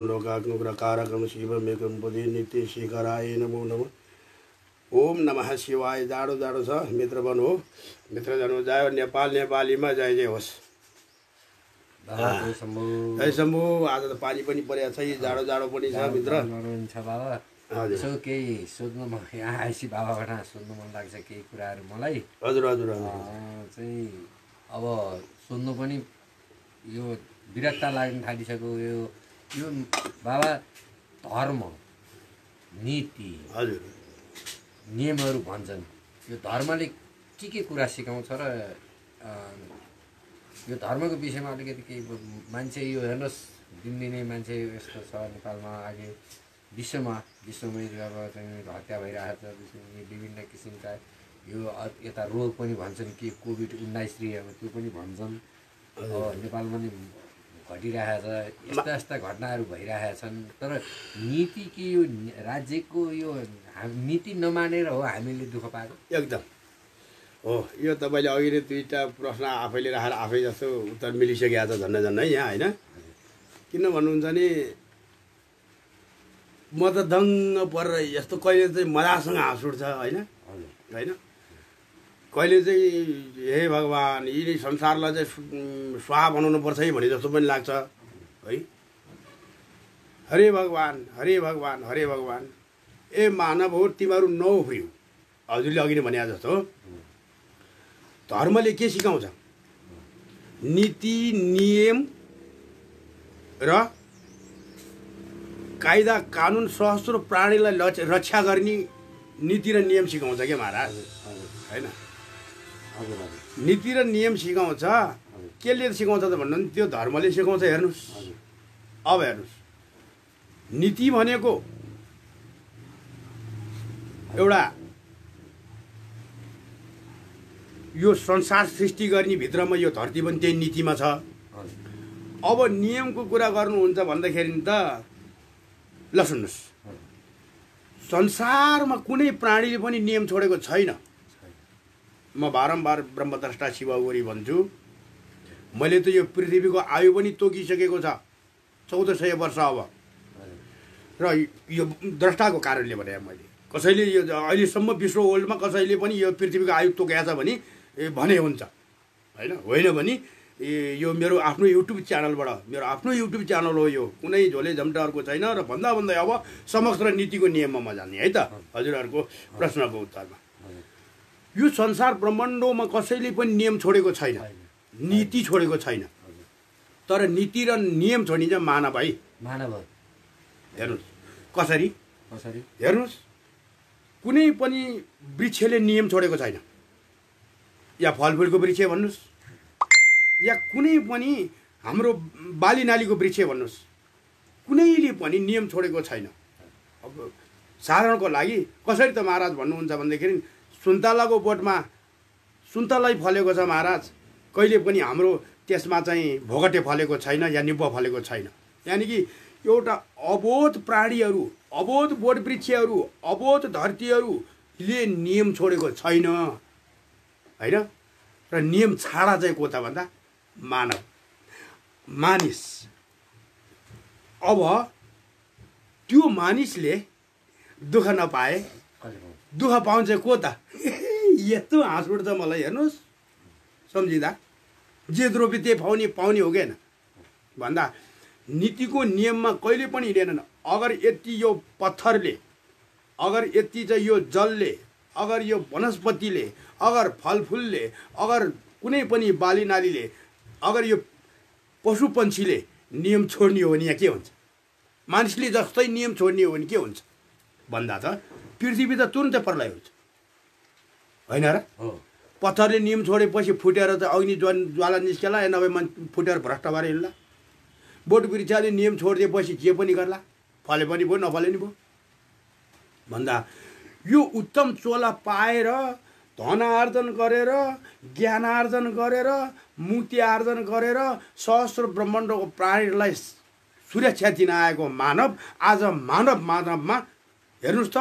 लोकाग्नुग्रकारकं शिवमेकं पदे नित्यशेखराय नमो नमः। ओम नमः शिवाय। जाडो जाडो छ मित्रवन हो, मित्रजन हो, जय नेपाल, नेपालीमा जय जय होस्। जय शम्भु। आज त पानी पनि परेको छ, जाडो जाडो पनि छ मित्र। यसो केही सोध्नु यहाँ आइसी बाबाबाट सोध्नु मन लाग्छ केही कुराहरू मलाई। हजुर हजुर चाहिँ अब सोध्नु पनि यो विरक्ता लाग्न थालिसक्यो। यो बाबा धर्म नीति हजुर नियमहरू भन्छन्, यो धर्मले के कुरा सिकाउँछ र यो धर्मको विषयमा अलिकति केही मान्छे यो हेर्नुहोस् दिनदिनै मान्छे यस्तो छ नेपालमा, अहिले विश्वमै अब चाहिँ हत्या भइरहेको छ, विभिन्न किसिमका यो यता रोग पनि भन्छन् कि कोभिड-19 अब त्यो पनि भन्छन्। नेपालमा नि घटिरहेको छ, यस्ता यस्ता घटनाहरू भइरहेका छन्। तर नीति कि यो राज्यको यो नीति नमानेर हो हामीले दुःख पाएको। एकदम हो। यो तपाईँले अघि नै दुईवटा प्रश्न आफैले राखेर आफै जस्तो उत्तर मिलिसकेको छ झन्डै झन्डै यहाँ, होइन? किन भन्नुहुन्छ नि, म त दङ्ग परेर यस्तो कहिले चाहिँ मजासँग हाँस उठ्छ, होइन होइन कहिले चाहिँ हे भगवान् यी संसारलाई चाहिँ स्वाहा बनाउनु पर्छ है भने जस्तो पनि लाग्छ है। हरे भगवान् हरे भगवान् हरे भगवान्। ए मानव हो तिमीहरू नउफ्रियौ। हजुरले अघि नै भने जस्तो धर्मले के सिकाउँछ? नीति नियम र कायदा कानुन सहस्रो प्राणीलाई रक्षा गर्ने नीति र नियम सिकाउँछ क्या महाराज, होइन? नीति र नियम सिकाउँछ। केले सिकाउँछ त भन्नु नि, त्यो धर्मले सिकाउँछ। हेर्नुहोस्, अब हेर्नुहोस्, नीति भनेको एउटा यो संसार सृष्टि गर्ने भित्रमा यो धरती पनि त्यही नीतिमा छ। अब नियमको कुरा गर्नुहुन्छ भन्दाखेरि त ल सुन्नुहोस्, संसारमा कुनै प्राणीले पनि नियम छोडेको छैन। म बारम्बार ब्रह्मद्रष्टा शिवगौरी भन्छु। मैले त यो पृथ्वीको आयु पनि तोकिसकेको छ 1400 वर्ष अब, र यो द्रष्टाको कारणले भने मैले कसैले यो अहिलेसम्म विश्व वर्ल्डमा कसैले पनि यो पृथ्वीको आयु तोकेको छ भने हुन्छ, होइन भने यो मेरो आफ्नो युट्युब च्यानलबाट, मेरो आफ्नो युट्युब च्यानल हो यो, कुनै झोले झम्टाहरूको छैन। र भन्दा भन्दै अब समग्र नीतिको नियममा म जाने है त हजुरहरूको प्रश्नको उत्तरमा। यो संसार ब्रह्माण्डमा कसैले पनि नियम छोडेको छैन, नीति छोडेको छैन। तर नीति र नियम छोडिन्छ मानव है, मानव। हेर्नुहोस् कसरी हेर्नुहोस्, कुनै पनि वृक्षले नियम छोडेको छैन। या फलफुलको वृक्ष भन्नुहोस्, या कुनै पनि हाम्रो बाली नालीको वृक्ष भन्नुहोस्, कुनैले पनि नियम छोडेको छैन। अब साधारणको लागि कसरी त महाराज भन्नुहुन्छ भनेदेखि सुन्तलाको बोटमा सुन्तलै फलेको छ महाराज, कहिले पनि हाम्रो त्यसमा चाहिँ भोगटे फलेको छैन या निम्बु फलेको छैन। यानि कि एउटा अबोध प्राणीहरू, अबोध बोट वृक्षहरू, अबोध धरतीहरूले नियम छोडेको छैन, होइन? र नियम छाडा चाहिँ को त भन्दा मानव, मानिस। अब त्यो मानिसले दुःख नपाए दुःख पाउँछ को त? यस्तो हाँस उठ्छ मलाई। हेर्नुहोस् सम्झिँदा जे द्रोपी त्यही पाउने हो क्या भन्दा नीतिको नियममा कहिले पनि हिँडेनन्। अगर यति यो पत्थरले, अगर यति चाहिँ यो जलले, अगर यो वनस्पतिले, अगर फलफुलले, अगर कुनै पनि बाली नालीले, अगर यो पशु पन्छीले नियम छोड्ने हो भने यहाँ के हुन्छ? मानिसले जस्तै नियम छोड्ने हो भने के हुन्छ भन्दा त पृथ्वी त तुरुन्तै प्रलय हुन्छ, होइन र? पत्थरले नियम छोडेपछि फुटेर त अग्नि ज्वाला निस्केला, या नभए फुटेर भ्रष्ट भएर हिँड्ला। बोट वृक्षले नियम छोडिदिएपछि जे पनि गर्ला, फले पनि भयो नफले नि भयो भन्दा यो उत्तम चोला पाएर धन आर्जन गरेर, ज्ञान आर्जन गरेर, मुक्ति आर्जन गरेर सहस्र ब्रह्माण्डको प्राणीलाई सुरक्षा दिन आएको मानव आज मानवमा हेर्नुहोस् त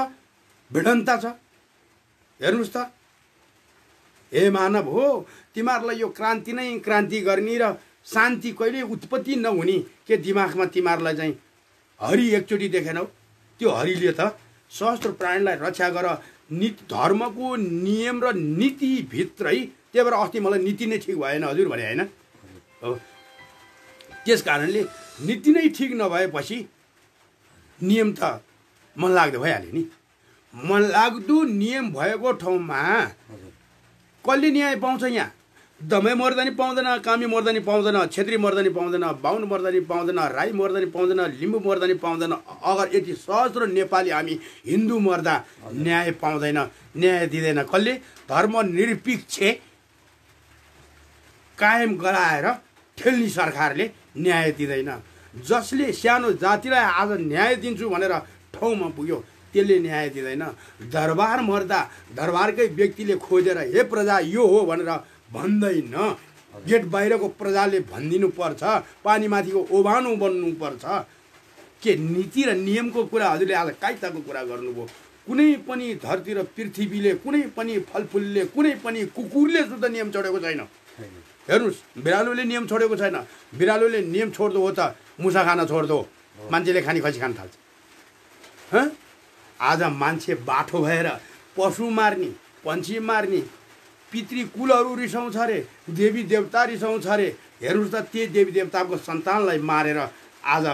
भिडन्ता छ। हेर्नुहोस् त, हे मानव हो, तिमीहरूलाई यो क्रान्ति नै क्रान्ति गर्ने र शान्ति कहिले उत्पत्ति नहुने के दिमागमा तिमीहरूलाई चाहिँ हरि एकचोटि देखेनौ त्यो हरिले त सहस्त्र प्राणीलाई रक्षा गर नीति धर्मको नियम र नीतिभित्रै त्यही भएर अस्ति मलाई नीति नै ठिक भएन हजुर भने होइन हो त्यस कारणले नीति नै ठिक नभएपछि नियम त मनलाग्दो भइहाल्यो नि मनलाग्दो नियम भएको ठाउँमा कसले न्याय पाउँछ यहाँ दमै मर्दा नि पाउँदैन कामी मर्दा नि पाउँदैन छेत्री मर्दा नि पाउँदैन बाहुन मर्दा नि पाउँदैन राई मर्दा नि पाउँदैन लिम्बू मर्दा नि पाउँदैन अगर यति सहस्र नेपाली हामी हिन्दू मर्दा न्याय पाउँदैन न्याय दिँदैन कसले धर्मनिरपेक्ष कायम गराएर ठेल्ने सरकारले न्याय दिँदैन जसले सानो जातिलाई आज न्याय दिन्छु भनेर ठाउँमा पुग्यो त्यसले न्याय दिँदैन दरबार मर्दा दरबारकै व्यक्तिले खोजेर हे प्रजा यो हो भनेर भन्दैन गेट बाहिरको प्रजाले भनिदिनु पर्छ पानीमाथिको ओभानो बन्नुपर्छ के नीति र नियमको कुरा हजुरले आज कायदाको कुरा गर्नुभयो कुनै पनि धरती र पृथ्वीले कुनै पनि फलफुलले कुनै पनि कुकुरले सुद्धा नियम छोडेको छैन हेर्नुहोस् बिरालोले नियम छोडेको छैन बिरालोले नियम छोड्दो हो त मुसा खान छोड्दो मान्छेले खाने खसी खान थाल्छ आज मान्छे बाठो भएर पशु मार्ने पन्छी मार्ने पितृकुलहरू रिसाउँछ अरे देवी देवता रिसाउँछ अरे हेर्नुहोस् त त्यही देवी देवताको सन्तानलाई मारेर आज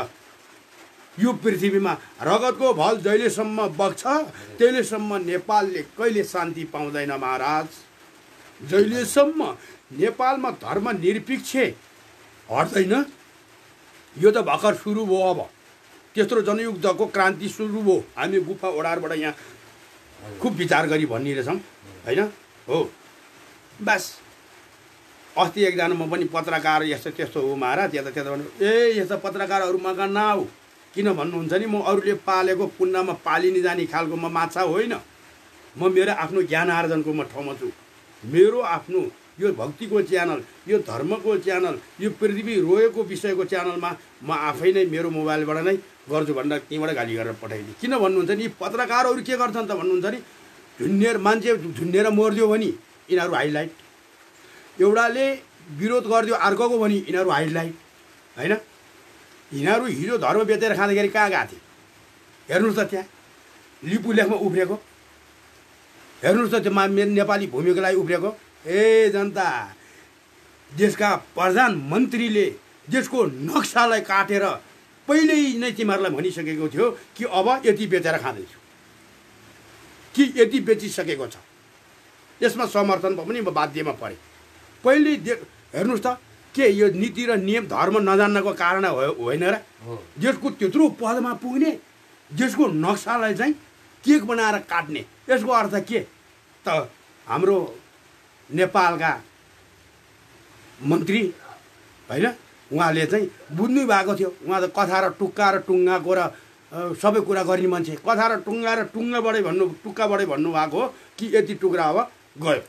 यो पृथ्वीमा रगतको भल जहिलेसम्म बग्छ त्यहिलेसम्म नेपालले कहिले शान्ति पाउँदैन महाराज जहिलेसम्म नेपालमा धर्मनिरपेक्ष हट्दैन यो त भर्खर सुरु भयो अब त्यत्रो जनयुद्धको क्रान्ति सुरु भयो हामी गुफा ओडारबाट यहाँ खुब विचार गरी भनिरहेछौँ होइन हो बस अस्ति एकजना म पनि पत्रकार यस्तो त्यस्तो हो महाराज यता त्यता भन्नु ए यस्तो पत्रकारहरू मका नआऊ किन भन्नुहुन्छ नि म अरूले पालेको पुण्यमा पालिने जाने खालको म माछा होइन म मेरो आफ्नो ज्ञान आर्जनको म ठाउँमा छु मेरो आफ्नो यो भक्तिको च्यानल यो धर्मको च्यानल यो पृथ्वी रोएको विषयको च्यानलमा म आफै नै मेरो मोबाइलबाट नै गर्छु भनेर त्यहीँबाट गाली गरेर पठाइदिएँ किन भन्नुहुन्छ नि पत्रकारहरू के गर्छन् त भन्नुहुन्छ नि झुन्नेर मान्छे झुन्नेर मर्दियो भने यिनीहरू हाइलाइट एउटाले विरोध गरिदियो अर्कोको भने यिनीहरू हाइलाइट होइन यिनीहरू हिजो धर्म बेचेर खाँदाखेरि कहाँ गएको थिए हेर्नुहोस् त त्यहाँ लिपु लेखमा उफ्रेको हेर्नुहोस् त त्यो नेपाली भूमिको लागि उफ्रेको ए जनता देशका प्रधानमन्त्रीले देशको नक्सालाई काटेर पहिल्यै नै तिमीहरूलाई भनिसकेको थियो कि अब यति बेचेर खाँदैछु कि यति बेचिसकेको छ यसमा समर्थन पनि म बाध्यमा परेँ पहिले हेर्नुहोस् त के यो नीति र नियम धर्म नजान्नको कारण होइन र देशको त्यत्रो पदमा पुग्ने देशको नक्सालाई चाहिँ केक बनाएर काट्ने यसको अर्थ के त हाम्रो नेपालका मन्त्री होइन उहाँले चाहिँ बुझ्नु भएको थियो उहाँ त कथा र टुक्का र टुङ्गाको र सबै कुरा गर्ने मान्छे कथा र टुङ्गा र टुङ्गाबाटै भन्नु टुक्काबाटै भन्नुभएको हो कि यति टुक्रा अब गयो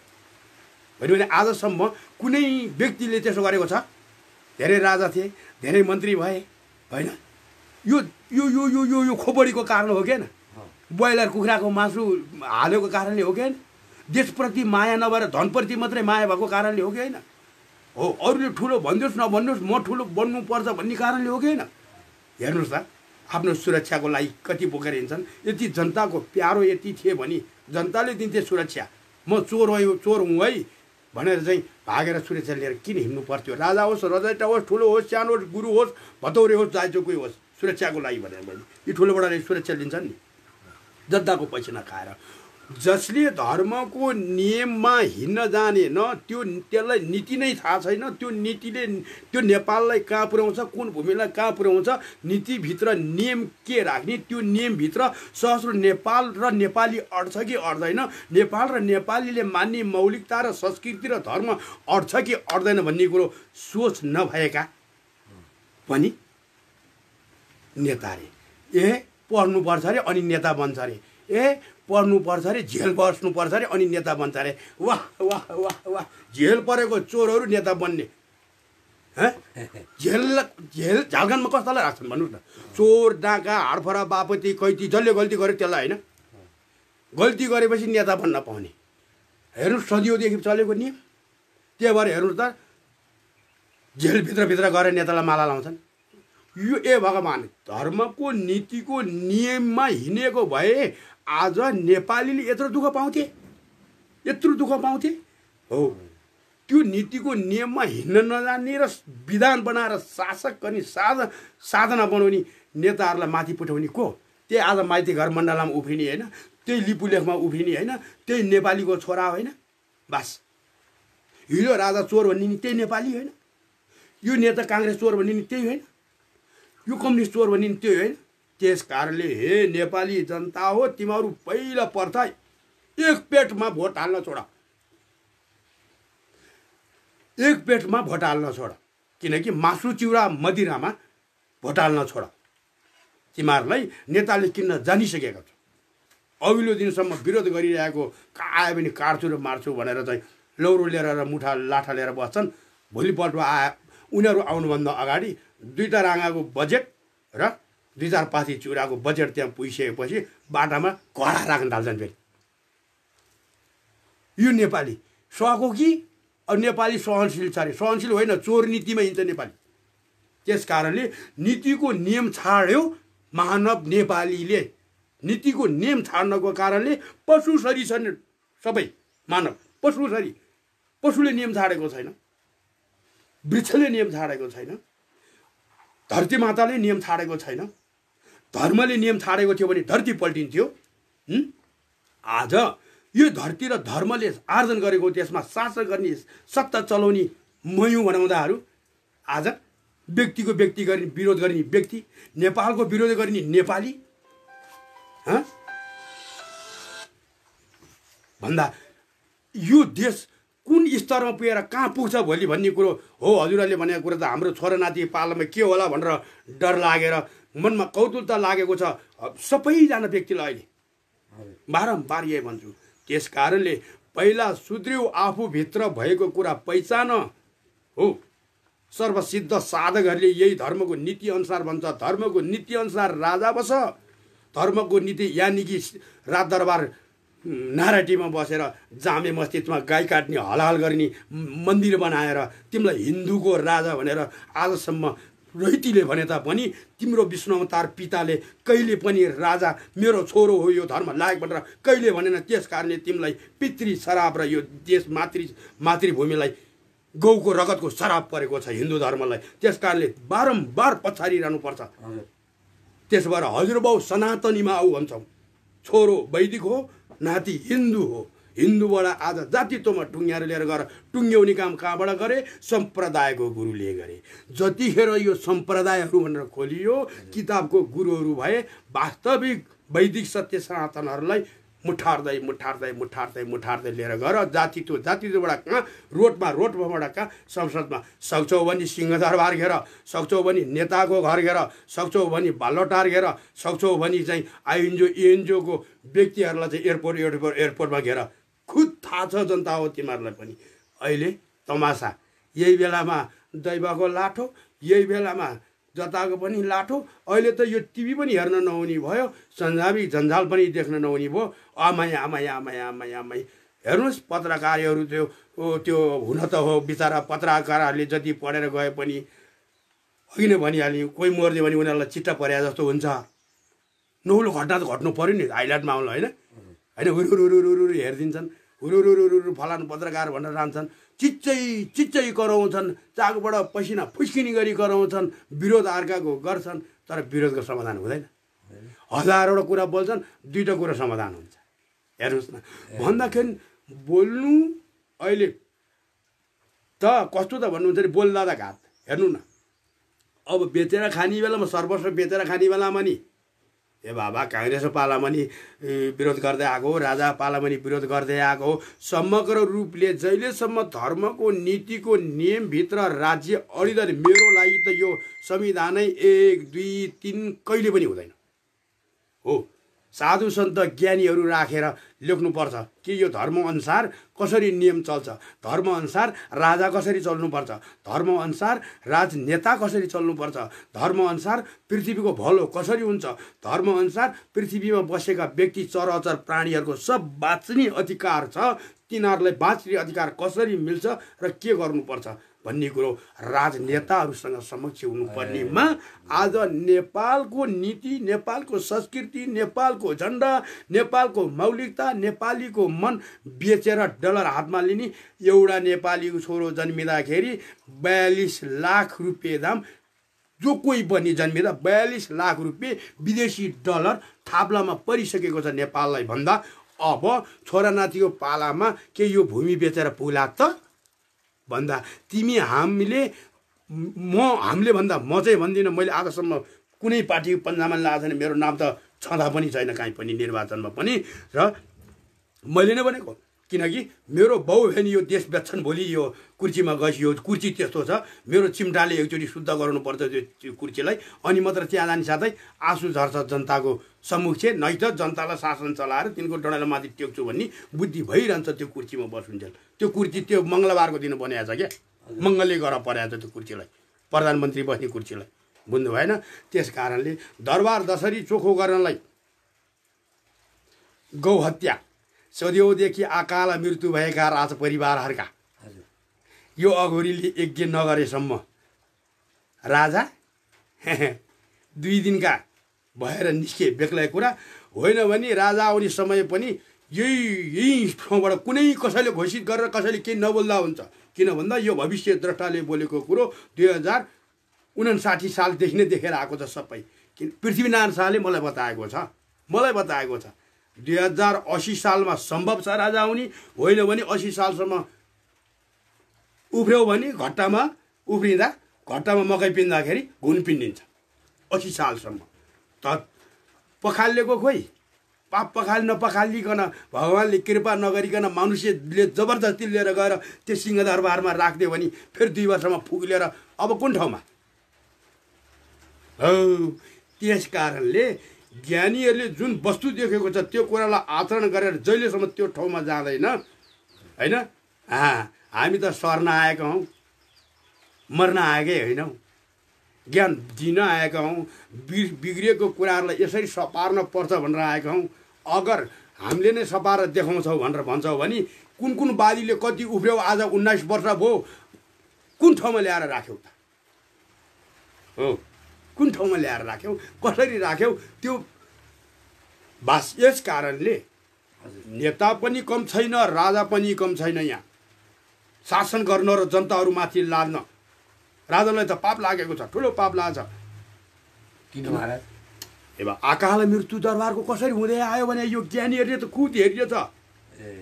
भने आजसम्म कुनै व्यक्तिले त्यसो गरेको छ धेरै राजा थिए धेरै मन्त्री भए होइन यो यो यो यो यो यो खोपडीको कारण हो कि ब्रोइलर कुखुराको मासु हालेको कारणले हो कि देशप्रति माया नभएर धनप्रति मात्रै माया भएको कारणले हो कि होइन हो अरूले ठुलो भनिदियोस् नभनिदियोस् म ठुलो बन्नुपर्छ भन्ने कारणले हो कि होइन हेर्नुहोस् त आफ्नो सुरक्षाको लागि कति बोकेर हिँड्छन् यति जनताको प्यारो यति थिए भने जनताले दिन्थे सुरक्षा म चोर हुँ है भनेर चाहिँ भागेर सुरक्षा लिएर किन हिँड्नु पर्थ्यो राजा होस् रजैटा होस् ठुलो होस् सानो होस् गुरु होस् भतौरे होस् जायचोकै होस् सुरक्षाको लागि भनेर मैले यी ठुलोबाट सुरक्षा लिन्छन् नि जनताको पैसा नखाएर जसले धर्मको नियममा हिँड्न जाने न त्यसलाई नीति नै थाहा छैन त्यो नीतिले त्यो नेपाललाई कहाँ पुर्याउँछ कुन भूमिलाई कहाँ पुर्याउँछ नीतिभित्र नियम के राख्ने त्यो नियमभित्र सहस्र नेपाल र नेपाली अट्छ कि अट्दैन नेपाल र नेपालीले मान्ने मौलिकता र संस्कृति र धर्म अट्छ कि अट्दैन भन्ने कुरो सोच नभएका पनि नेता रे ए पढ्नुपर्छ अरे अनि नेता बन्छ अरे ए पढ्नुपर्छ अरे झेल बस्नुपर्छ अरे अनि नेता बन्छ अरे वाह वाह वाह वाह झेल परेको चोरहरू नेता बन्ने झेल झालखानमा कस्तालाई राख्छन् भन्नुहोस् न चोर डाका हाडफरा बापती कैती जसले गल्ती गर्यो त्यसलाई होइन गल्ती गरेपछि नेता बन्न पाउने हेर्नुहोस् सदियोदेखि चलेको नियम त्यही भएर हेर्नुहोस् त जेलभित्र गएर नेतालाई माला लाउँछन् यो ए भगवान् धर्मको नीतिको नियममा हिँडेको भए आज नेपालीले यत्रो दुःख पाउँथे हो। त्यो नीतिको नियममा हिँड्न नजान्ने र विधान बनाएर शासक गर्ने साधना बनाउने नेताहरूलाई माथि पुठाउने को? त्यही आज माइती घर मण्डलामा उफ्रिने होइन, त्यही लिपुलेखमा उफ्रिने होइन, त्यही नेपालीको छोरा होइन। बस हिजो राजा चोर भन्ने नि त्यही नेपाली होइन, यो नेता काङ्ग्रेस चोर भन्ने नि त्यही होइन, यो कम्युनिस्ट चोर भन्ने नि त्यही होइन। त्यस कारणले हे नेपाली जनता हो, तिमीहरू पहिला पर्था एक पेटमा भोट हाल्न छोड, एक पेटमा भोट हाल्न छोड, किनकि मासु चिउरा मदिरामा भोट हाल्न छोड। तिमीहरूलाई नेताले किन्न जानिसकेको छ। अघिल्लो दिनसम्म विरोध गरिरहेको आयो भने काट्छु र मार्छु भनेर चाहिँ लौरो लिएर र मुठा लाठा लिएर बस्छन्। भोलिपल्ट उनीहरू आउनुभन्दा अगाडि 2टा राँगाको बजेट र 2-4 पाथी चुराको बजेट त्यहाँ पुगिसकेपछि बाटामा घडा राख्न थाल्छन्। फेरि यो नेपाली सको कि नेपाली सहनशील छ अरे? सहनशील होइन, चोर नीतिमा हिँड्छ नेपाली। त्यस कारणले नीतिको नियम छाड्यो मानव नेपालीले। नीतिको नियम छाड्नको कारणले पशुसरी छन् सबै मानव, पशुसरी। पशुले नियम छाडेको छैन, वृक्षले नियम छाडेको छैन, धरती माताले नियम छाडेको छैन, धर्मले नियम छाडेको थियो भने धरती पल्टिन्थ्यो। आज यो धरती र धर्मले आर्जन गरेको, त्यसमा शासन गर्ने, सत्ता चलाउने मयौँ बनाउँदाहरू आज व्यक्तिको व्यक्ति गर्ने विरोध गर्ने व्यक्ति, नेपालको विरोध गर्ने नेपाली भन्दा यो देश कुन स्तरमा पुगेर कहाँ पुग्छ भोलि भन्ने कुरो हो। हजुरहरूले भनेको कुरो त हाम्रो छोरा नाति पालामा के होला भनेर डर लागेर मनमा कौतुकता लागेको छ सबैजना व्यक्तिलाई। अहिले बारम्बार यही भन्छु। त्यस कारणले पहिला सुध्रिउ आफूभित्र भएको कुरा पहिचान हो। सर्वसिद्ध साधकहरूले यही धर्मको नीति अनुसार भन्छ, धर्मको नीति अनुसार राजा बस। धर्मको नीति यानि कि रात दरबार नाराटीमा बसेर जामे मस्जिदमा गाई काट्ने, हलाल गर्ने, मन्दिर बनाएर तिमीलाई हिन्दूको राजा भनेर आजसम्म रैतीले भने तापनि तिम्रो विष्णु अवतार पिताले कहिले पनि राजा मेरो छोरो हो यो धर्म लायक भनेर कहिले भनेन। त्यस कारणले तिमीलाई पितृ श्राप र यो देश मातृभूमिलाई गौको रगतको श्राप परेको छ हिन्दू धर्मलाई। त्यस कारणले बारम्बार पछाडिरहनु पर्छ। त्यस भएर हजुरबाउ सनातनीमा आऊ भन्छौँ। छोरो वैदिक हो, नाति हिन्दू हो। हिन्दूबाट आज जातित्वमा टुङ्ग्याएर लिएर गएर टुङ्ग्याउने काम कहाँबाट गरे? सम्प्रदायको गुरुले गरे। जतिखेर यो सम्प्रदायहरू भनेर खोलियो, किताबको गुरुहरू भए, वास्तविक वैदिक सत्य सनातनहरूलाई मुठार्दै लिएर गएर जातित्वबाट कहाँ रोडबाट कहाँ संसदमा सक्छौ भने सिंहदरबार घेर, सक्छौ भने नेताको घर घेर, सक्छौ भने बालोटार घेर, सक्छौ भने चाहिँ आइएनजिओ एएनजिओको व्यक्तिहरूलाई चाहिँ एयरपोर्टमा घेर। खुद थाहा छ जनता हो तिमीहरूलाई पनि। अहिले तमासा यही बेलामा दैवको लाठो, यही बेलामा जताको पनि लाठो। अहिले त यो टिभी पनि हेर्न नहुने भयो, सञ्जाबी जन्जाल पनि देख्न नहुने भयो। आमाई हेर्नुहोस् पत्रकारहरू त्यो हुन त हो बिचरा पत्रकारहरूले जति पढेर गए पनि अघि नै भनिहाल्यो, कोही मर्दियो भने उनीहरूलाई चिट्टा पर्या जस्तो हुन्छ। नौलो घटना त घट्नु पऱ्यो नि हाइलाइटमा आउनु होइन हुरुरुरुरुरु हेरिदिन्छन्, हुरुरुरुरु फलानु पत्रकार भनेर जान्छन्, चिच्चै कराउँछन्, चाकबाट पसिना फुस्किने गरी कराउँछन्, विरोध अर्काको गर्छन्। तर विरोधको समाधान हुँदैन। 1000वटा कुरा बोल्छन्, 2टा कुरा समाधान हुन्छ। हेर्नुहोस् न, भन्दाखेरि बोल्नु अहिले त कस्तो त भन्नुहुन्छ नि, बोल्दा त घात। हेर्नु न, अब बेचेर खाने बेलामा, सर्वस्व बेचेर खाने बेलामा नि ए बाबा काङ्ग्रेसको पालामा नि विरोध गर्दै आएको हो, राजा पालामा नि विरोध गर्दै आएको हो। समग्र रूपले जहिलेसम्म धर्मको नीतिको नियमभित्र राज्य अडिँदैन, मेरो लागि त यो संविधानै 1, 2, 3 कहिले पनि हुँदैन हो। साधु सन्त ज्ञानीहरू राखेर लेख्नुपर्छ कि यो धर्मअनुसार कसरी नियम चल्छ, धर्मअनुसार राजा कसरी चल्नुपर्छ, धर्मअनुसार राजनेता कसरी चल्नुपर्छ, धर्मअनुसार पृथ्वीको भलो कसरी हुन्छ, धर्मअनुसार पृथ्वीमा बसेका व्यक्ति चराचर प्राणीहरूको सब बाँच्ने अधिकार छ, तिनीहरूलाई बाँच्ने अधिकार कसरी मिल्छ र के गर्नुपर्छ भन्ने कुरो राजनेताहरूसँग समक्ष हुनुपर्नेमा आज नेपालको नीति, नेपालको संस्कृति, नेपालको झन्डा, नेपालको मौलिकता, नेपालीको मन बेचेर डलर हातमा लिने एउटा नेपालीको छोरो जन्मिँदाखेरि 42 लाख रुपियाँ दाम, जो कोही पनि जन्मिँदा 42 लाख रुपियाँ विदेशी डलर थाप्लामा परिसकेको छ नेपाललाई भन्दा अब छोरा नातिको पालामा के यो भूमि बेचेर पुग्ला त भन्दा तिमी हामीले भन्दा म चाहिँ भन्दिनँ। मैले आजसम्म कुनै पार्टीको पन्जामा लागेको छैन, मेरो नाम त छँदा पनि छैन कहीँ पनि निर्वाचनमा पनि। र मैले नै भनेको किनकि मेरो बाउ बहिनी यो देश बेच्छन्, भोलि यो कुर्सीमा गइयो, कुर्सी त्यस्तो छ, मेरो चिम्टाले एकचोटि शुद्ध गराउनुपर्छ त्यो कुर्सीलाई, अनि मात्र त्यहाँ जाने साथै आँसु झर्छ जनताको सम्मुख, नै त जनतालाई शासन चलाएर तिनको डडालाई माथि टेक्छु भन्ने बुद्धि भइरहन्छ त्यो कुर्सीमा बसुन्जेल। त्यो कुर्सी त्यो मङ्गलबारको दिन बनाएको छ क्या, मङ्गलले गर परेको छ त्यो कुर्सीलाई, प्रधानमन्त्री बस्ने कुर्सीलाई, बुझ्नु भएन। त्यस कारणले दरबार दशहरी चोखो गर्नलाई गौहत्या, सदैवदेखि अकाल मृत्यु भएका राज परिवारहरूका यो अघोरीले यज्ञ नगरेसम्म राजा 2 दिनका भएर निस्के बेग्लै कुरा होइन भने राजा आउने समय पनि यही ठाउँबाट कुनै कसैले घोषित गरेर कसैले केही नबोल्दा हुन्छ। किन भन्दा यो भविष्य द्रष्टाले बोलेको कुरो 2059 सालदेखि नै देखेर आएको छ सबै। पृथ्वीनारायण शाहले मलाई बताएको छ 2080 सालमा सम्भव छ राजा आउने, होइन भने 80 सालसम्म उफ्र्यो भने घट्टामा उफ्रिँदा घट्टामा मकै पिन्दाखेरि घुन पिन्दिन्छ 80 सालसम्म। त पखालिएको खोइ पाप नपखालिकन भगवान्ले कृपा नगरिकन मनुष्यले जबरजस्ती लिएर गएर त्यो सिंहदरबारमा राखिदियो भने फेरि 2 वर्षमा फुक्लेर अब कुन ठाउँमा हो। त्यस कारणले ज्ञानीहरूले जुन वस्तु देखेको छ त्यो कुरालाई आचरण गरेर जहिलेसम्म त्यो ठाउँमा जाँदैन होइन, हामी त सर्न आएका हौँ, मर्न आएकै होइनौँ, ज्ञान दिन आएका हौँ, बिग्रिएको कुराहरूलाई यसरी सपार्न पर्छ भनेर आएका हौँ। अगर हामीले नै सपारेर देखाउँछौँ भनेर भन्छौँ भने कुन बालीले कति उफ्र्यो, आज 19 वर्ष भयो, कुन ठाउँमा ल्याएर राख्यौ त हो, कुन ठाउँमा ल्याएर राख्यौ, कसरी राख्यौ त्यो बास। यस कारणले नेता पनि कम छैन, राजा पनि कम छैन। यहाँ शासन गर्न र जनताहरूमाथि लाद्न राजालाई त पाप लागेको छ, ठुलो पाप लाग्छ। किन महाराज अब अकाल मृत्यु दरबारको कसरी हुँदै आयो भने यो ज्ञानीहरूले त खुद हेरिएछ,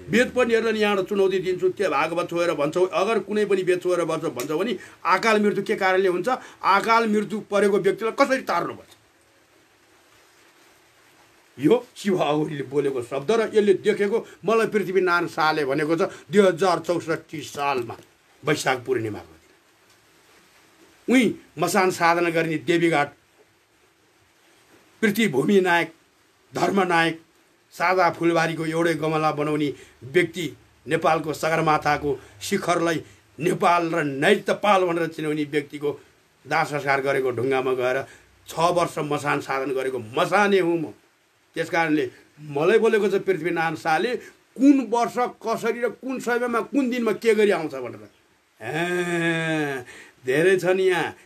वेद पनि हेर्न यहाँबाट चुनौती दिन्छु, त्यो भागवत छोएर भन्छौ, अगर कुनै पनि वेद छोएर भन्छौ भने अकाल मृत्यु के कारणले हुन्छ, अकाल मृत्यु परेको व्यक्तिलाई कसरी तार्नुपर्छ, यो शिव अघोरीले बोलेको शब्द र यसले देखेको मलाई पृथ्वीनारायण शाहले भनेको छ 2064 सालमा वैशाख पूर्णिमाको दिन उही मसान साधना गर्ने देवीघाट पृथ्वीभूमि नायक धर्मनायक सादा फुलबारीको एउटै गमला बनाउने व्यक्ति, नेपालको सगरमाथाको शिखरलाई नेपाल र नैतपाल भनेर चिनाउने व्यक्तिको दाह संस्कार गरेको ढुङ्गामा गएर 6 वर्ष मसान साधन गरेको मसाने हुँ म। त्यस कारणले मलाई बोलेको छ पृथ्वीनारायण शाहले कुन वर्ष कसरी र कुन समयमा कुन दिनमा के गरी आउँछ भनेर। धेरै छन् यहाँ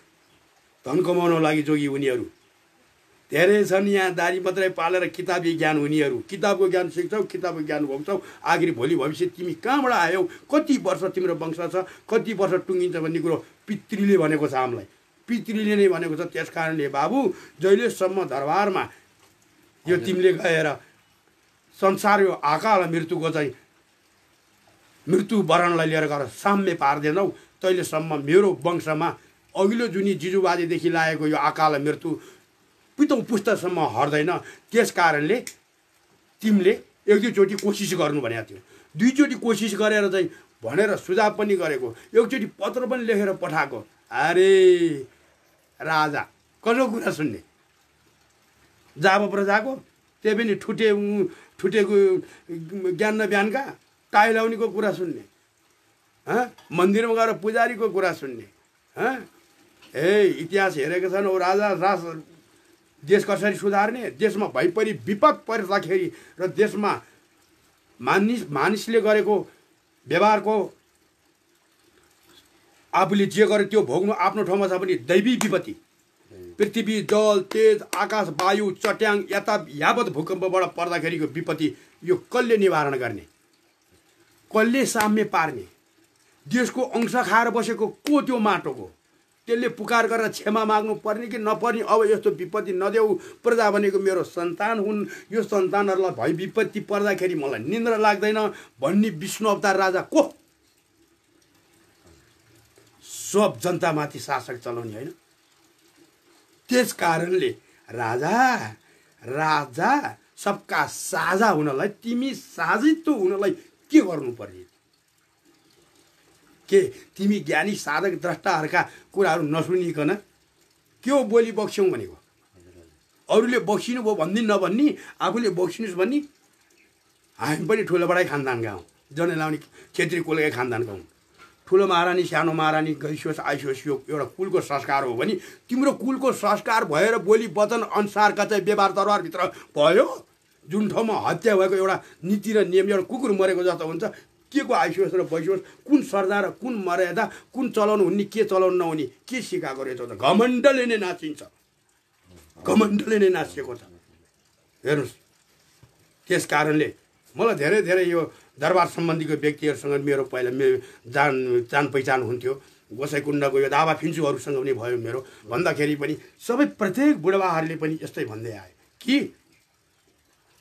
धन कमाउनको लागि जोगी हुनेहरू, धेरै छन् यहाँ दारी मात्रै पालेर किताबी ज्ञान हुनेहरू। किताबको ज्ञान सिक्छौ, किताबको ज्ञान भोग्छौ, आखिर भोलि भविष्य तिमी कहाँबाट आयौ, कति वर्ष तिम्रो वंश छ, कति वर्ष टुङ्गिन्छ भन्ने कुरो पितृले भनेको छ हामीलाई, पितृले नै भनेको छ। त्यस कारणले बाबु जहिलेसम्म दरबारमा यो तिमीले गएर संसार यो अकाल मृत्युको चाहिँ मृत्यु वरणलाई लिएर गएर साम्य पार्दैनौ तहिलेसम्म मेरो वंशमा अघिल्लो जुनी जिजुबाजेदेखि लागेको यो अकाल मृत्यु पितौँ पुस्तासम्म हट्दैन। त्यस कारणले तिमीले 1-2 चोटि कोसिस गर्नु भनेको थियो, 2 चोटि कोसिस गरेर चाहिँ भनेर सुझाव पनि गरेको, 1 चोटि पत्र पनि लेखेर पठाएको। अरे राजा कसो कुरा सुन्ने, जाब प्रजाको त्यही पनि ठुटेको ज्ञान न बिहानका टाइ लाउनेको कुरा सुन्ने, मन्दिरमा गएर पुजारीको कुरा सुन्ने। इतिहास हेरेका छन् ओ राजा देश कसरी सुधार्ने, देशमा भइपरि विपद पर्दाखेरि र देशमा मानिसले गरेको व्यवहारको आफूले जे गरे त्यो भोग्नु आफ्नो ठाउँमा छ भने दैवी विपत्ति पृथ्वी जल तेज आकाश वायु चट्याङ यावत भूकम्पबाट पर्दाखेरिको विपत्ति यो कसले निवारण गर्ने कसले साम्य पार्ने देशको अंश खाएर बसेको को त्यो माटोको त्यसले पुकार गरेर क्षमा माग्नु पर्ने कि नपर्ने अब यस्तो विपत्ति नदेऊ प्रजा भनेको मेरो सन्तान हुन् यो सन्तानहरूलाई भई विपत्ति पर्दाखेरि मलाई निन्द्रा लाग्दैन भन्ने विष्णु अवतार राजा को सब जनतामाथि शासक चलाउने होइन त्यस कारणले राजा सबका साझा हुनलाई तिमी साझित्व हुनलाई के गर्नुपर्ने के तिमी ज्ञानी साधक द्रष्टाहरूका कुराहरू नसुनिकन के हो बोली बक्स्यौँ भनेको अरूले बक्सिनु भयो भन्दिन नभन्नी आफूले बक्सिनुहोस् भन्ने हामी पनि ठुलो बडाई खानदानका हौँ जनै लाउने क्षेत्रीय कुलकै खानदानका हौँ ठुलो महारानी सानो महारानी गइसोस् आइसोस् यो एउटा कुलको संस्कार हो भने तिम्रो कुलको संस्कार भएर बोली वचन अनुसारका चाहिँ व्यवहार दरबारभित्र भयो जुन ठाउँमा हत्या भएको एउटा नीति र नियम एउटा कुकुर मरेको जस्तो हुन्छ के को आइसोस् र बइसोस् कुन श्रद्धा र कुन मर्यादा कुन चलाउनु हुने के चलाउनु नहुने के सिकाएको रहेछ त घमण्डले नै नाचिन्छ घमण्डले नै नाचिएको छ हेर्नुहोस् त्यस कारणले मलाई धेरै धेरै यो दरबार सम्बन्धीको व्यक्तिहरूसँग मेरो पहिला मेरो जान पहिचान हुन्थ्यो गोसाइकुण्डको यो दावा फिन्चुहरूसँग पनि भयो मेरो भन्दाखेरि पनि सबै प्रत्येक बुढाबाहरूले पनि यस्तै भन्दै आए कि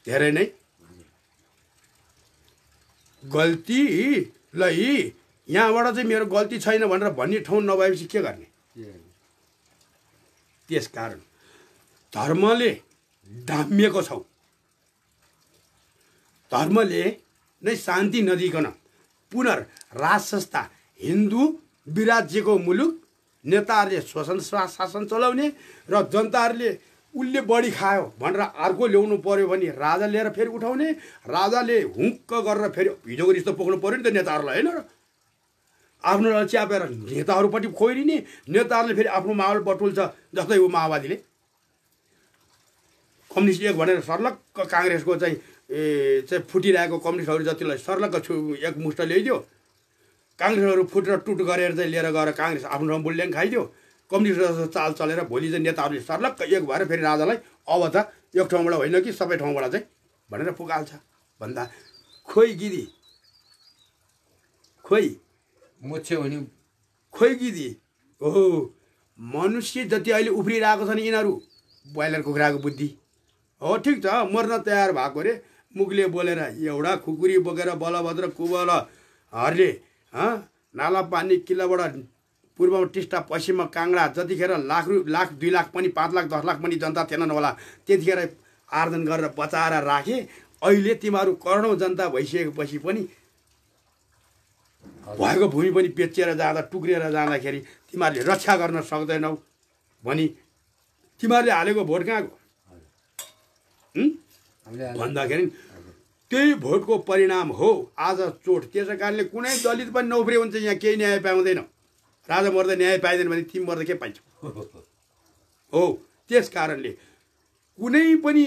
धेरै नै गल्तीलाई यहाँबाट चाहिँ मेरो गल्ती छैन भनेर भन्ने ठाउँ नभएपछि के गर्ने त्यस कारण धर्मले डामिएको छौ धर्मले नै शान्ति नदिकन राज संस्था हिन्दू विराज्यको मुलुक नेताहरूले शोषण शासन चलाउने र जनताहरूले उसले बढी खायो भनेर अर्को ल्याउनु पर्यो भने राजा लिएर फेरि उठाउने राजाले हुक्क गरेर फेरि हिजोको रिस्तो पोख्नु पर्यो नि त नेताहरूलाई होइन र आफ्नो च्यापेर नेताहरूपट्टि खोइरिने नेताहरूले फेरि आफ्नो माहौल बटुल्छ जस्तै ऊ माओवादीले कम्युनिस्ट एक भनेर सर्लक्क काङ्ग्रेसको चाहिँ फुटिरहेको कम्युनिस्टहरू जतिलाई सर्लक्क एकमुष्ट ल्याइदियो काङ्ग्रेसहरू फुटेर टुट गरेर चाहिँ लिएर गएर काङ्ग्रेस आफ्नो ठाउँ बुल्ल्याङ खाइदियो कम्युनिस्ट जस्तो चाल चलेर भोलि चाहिँ नेताहरूले सर्लक्क एक भएर फेरि राजालाई अब त एक ठाउँबाट होइन कि सबै ठाउँबाट चाहिँ भनेर पुगाल्छ भन्दा खोइ गिदी खोइ मुच्छे हुने खोइ गिदी हो मनुष्य जति अहिले उफ्रिरहेको छ नि यिनीहरू ब्रोइलर कुखुराको बुद्धि हो ठिक छ मर्न तयार भएको रे मुखले बोलेर एउटा खुकुरी बोकेर बलभद्र कुबलहरूले नाला पानी किल्लाबाट पूर्वमा टिस्टा पश्चिममा काङ्गडा जतिखेर लाख 2 लाख पनि 5 लाख 10 लाख पनि जनता थिएनन् होला त्यतिखेर आर्जन गरेर बचाएर राखे अहिले तिमीहरू करोडौँ जनता भइसकेपछि पनि भएको भूमि पनि बेचेर जाँदा टुक्रिएर जाँदाखेरि तिमीहरूले रक्षा गर्न सक्दैनौ भनी तिमीहरूले हालेको भोट कहाँको भन्दाखेरि त्यही भोटको परिणाम हो आज चोट त्यसै कारणले कुनै दलित पनि नउफ्रे हुन्छ यहाँ केही न्याय पाउँदैन राजा मर्दा न्याय पाइँदैन भने तिमी मर्दा के पाइन्छौ हो त्यस कारणले कुनै पनि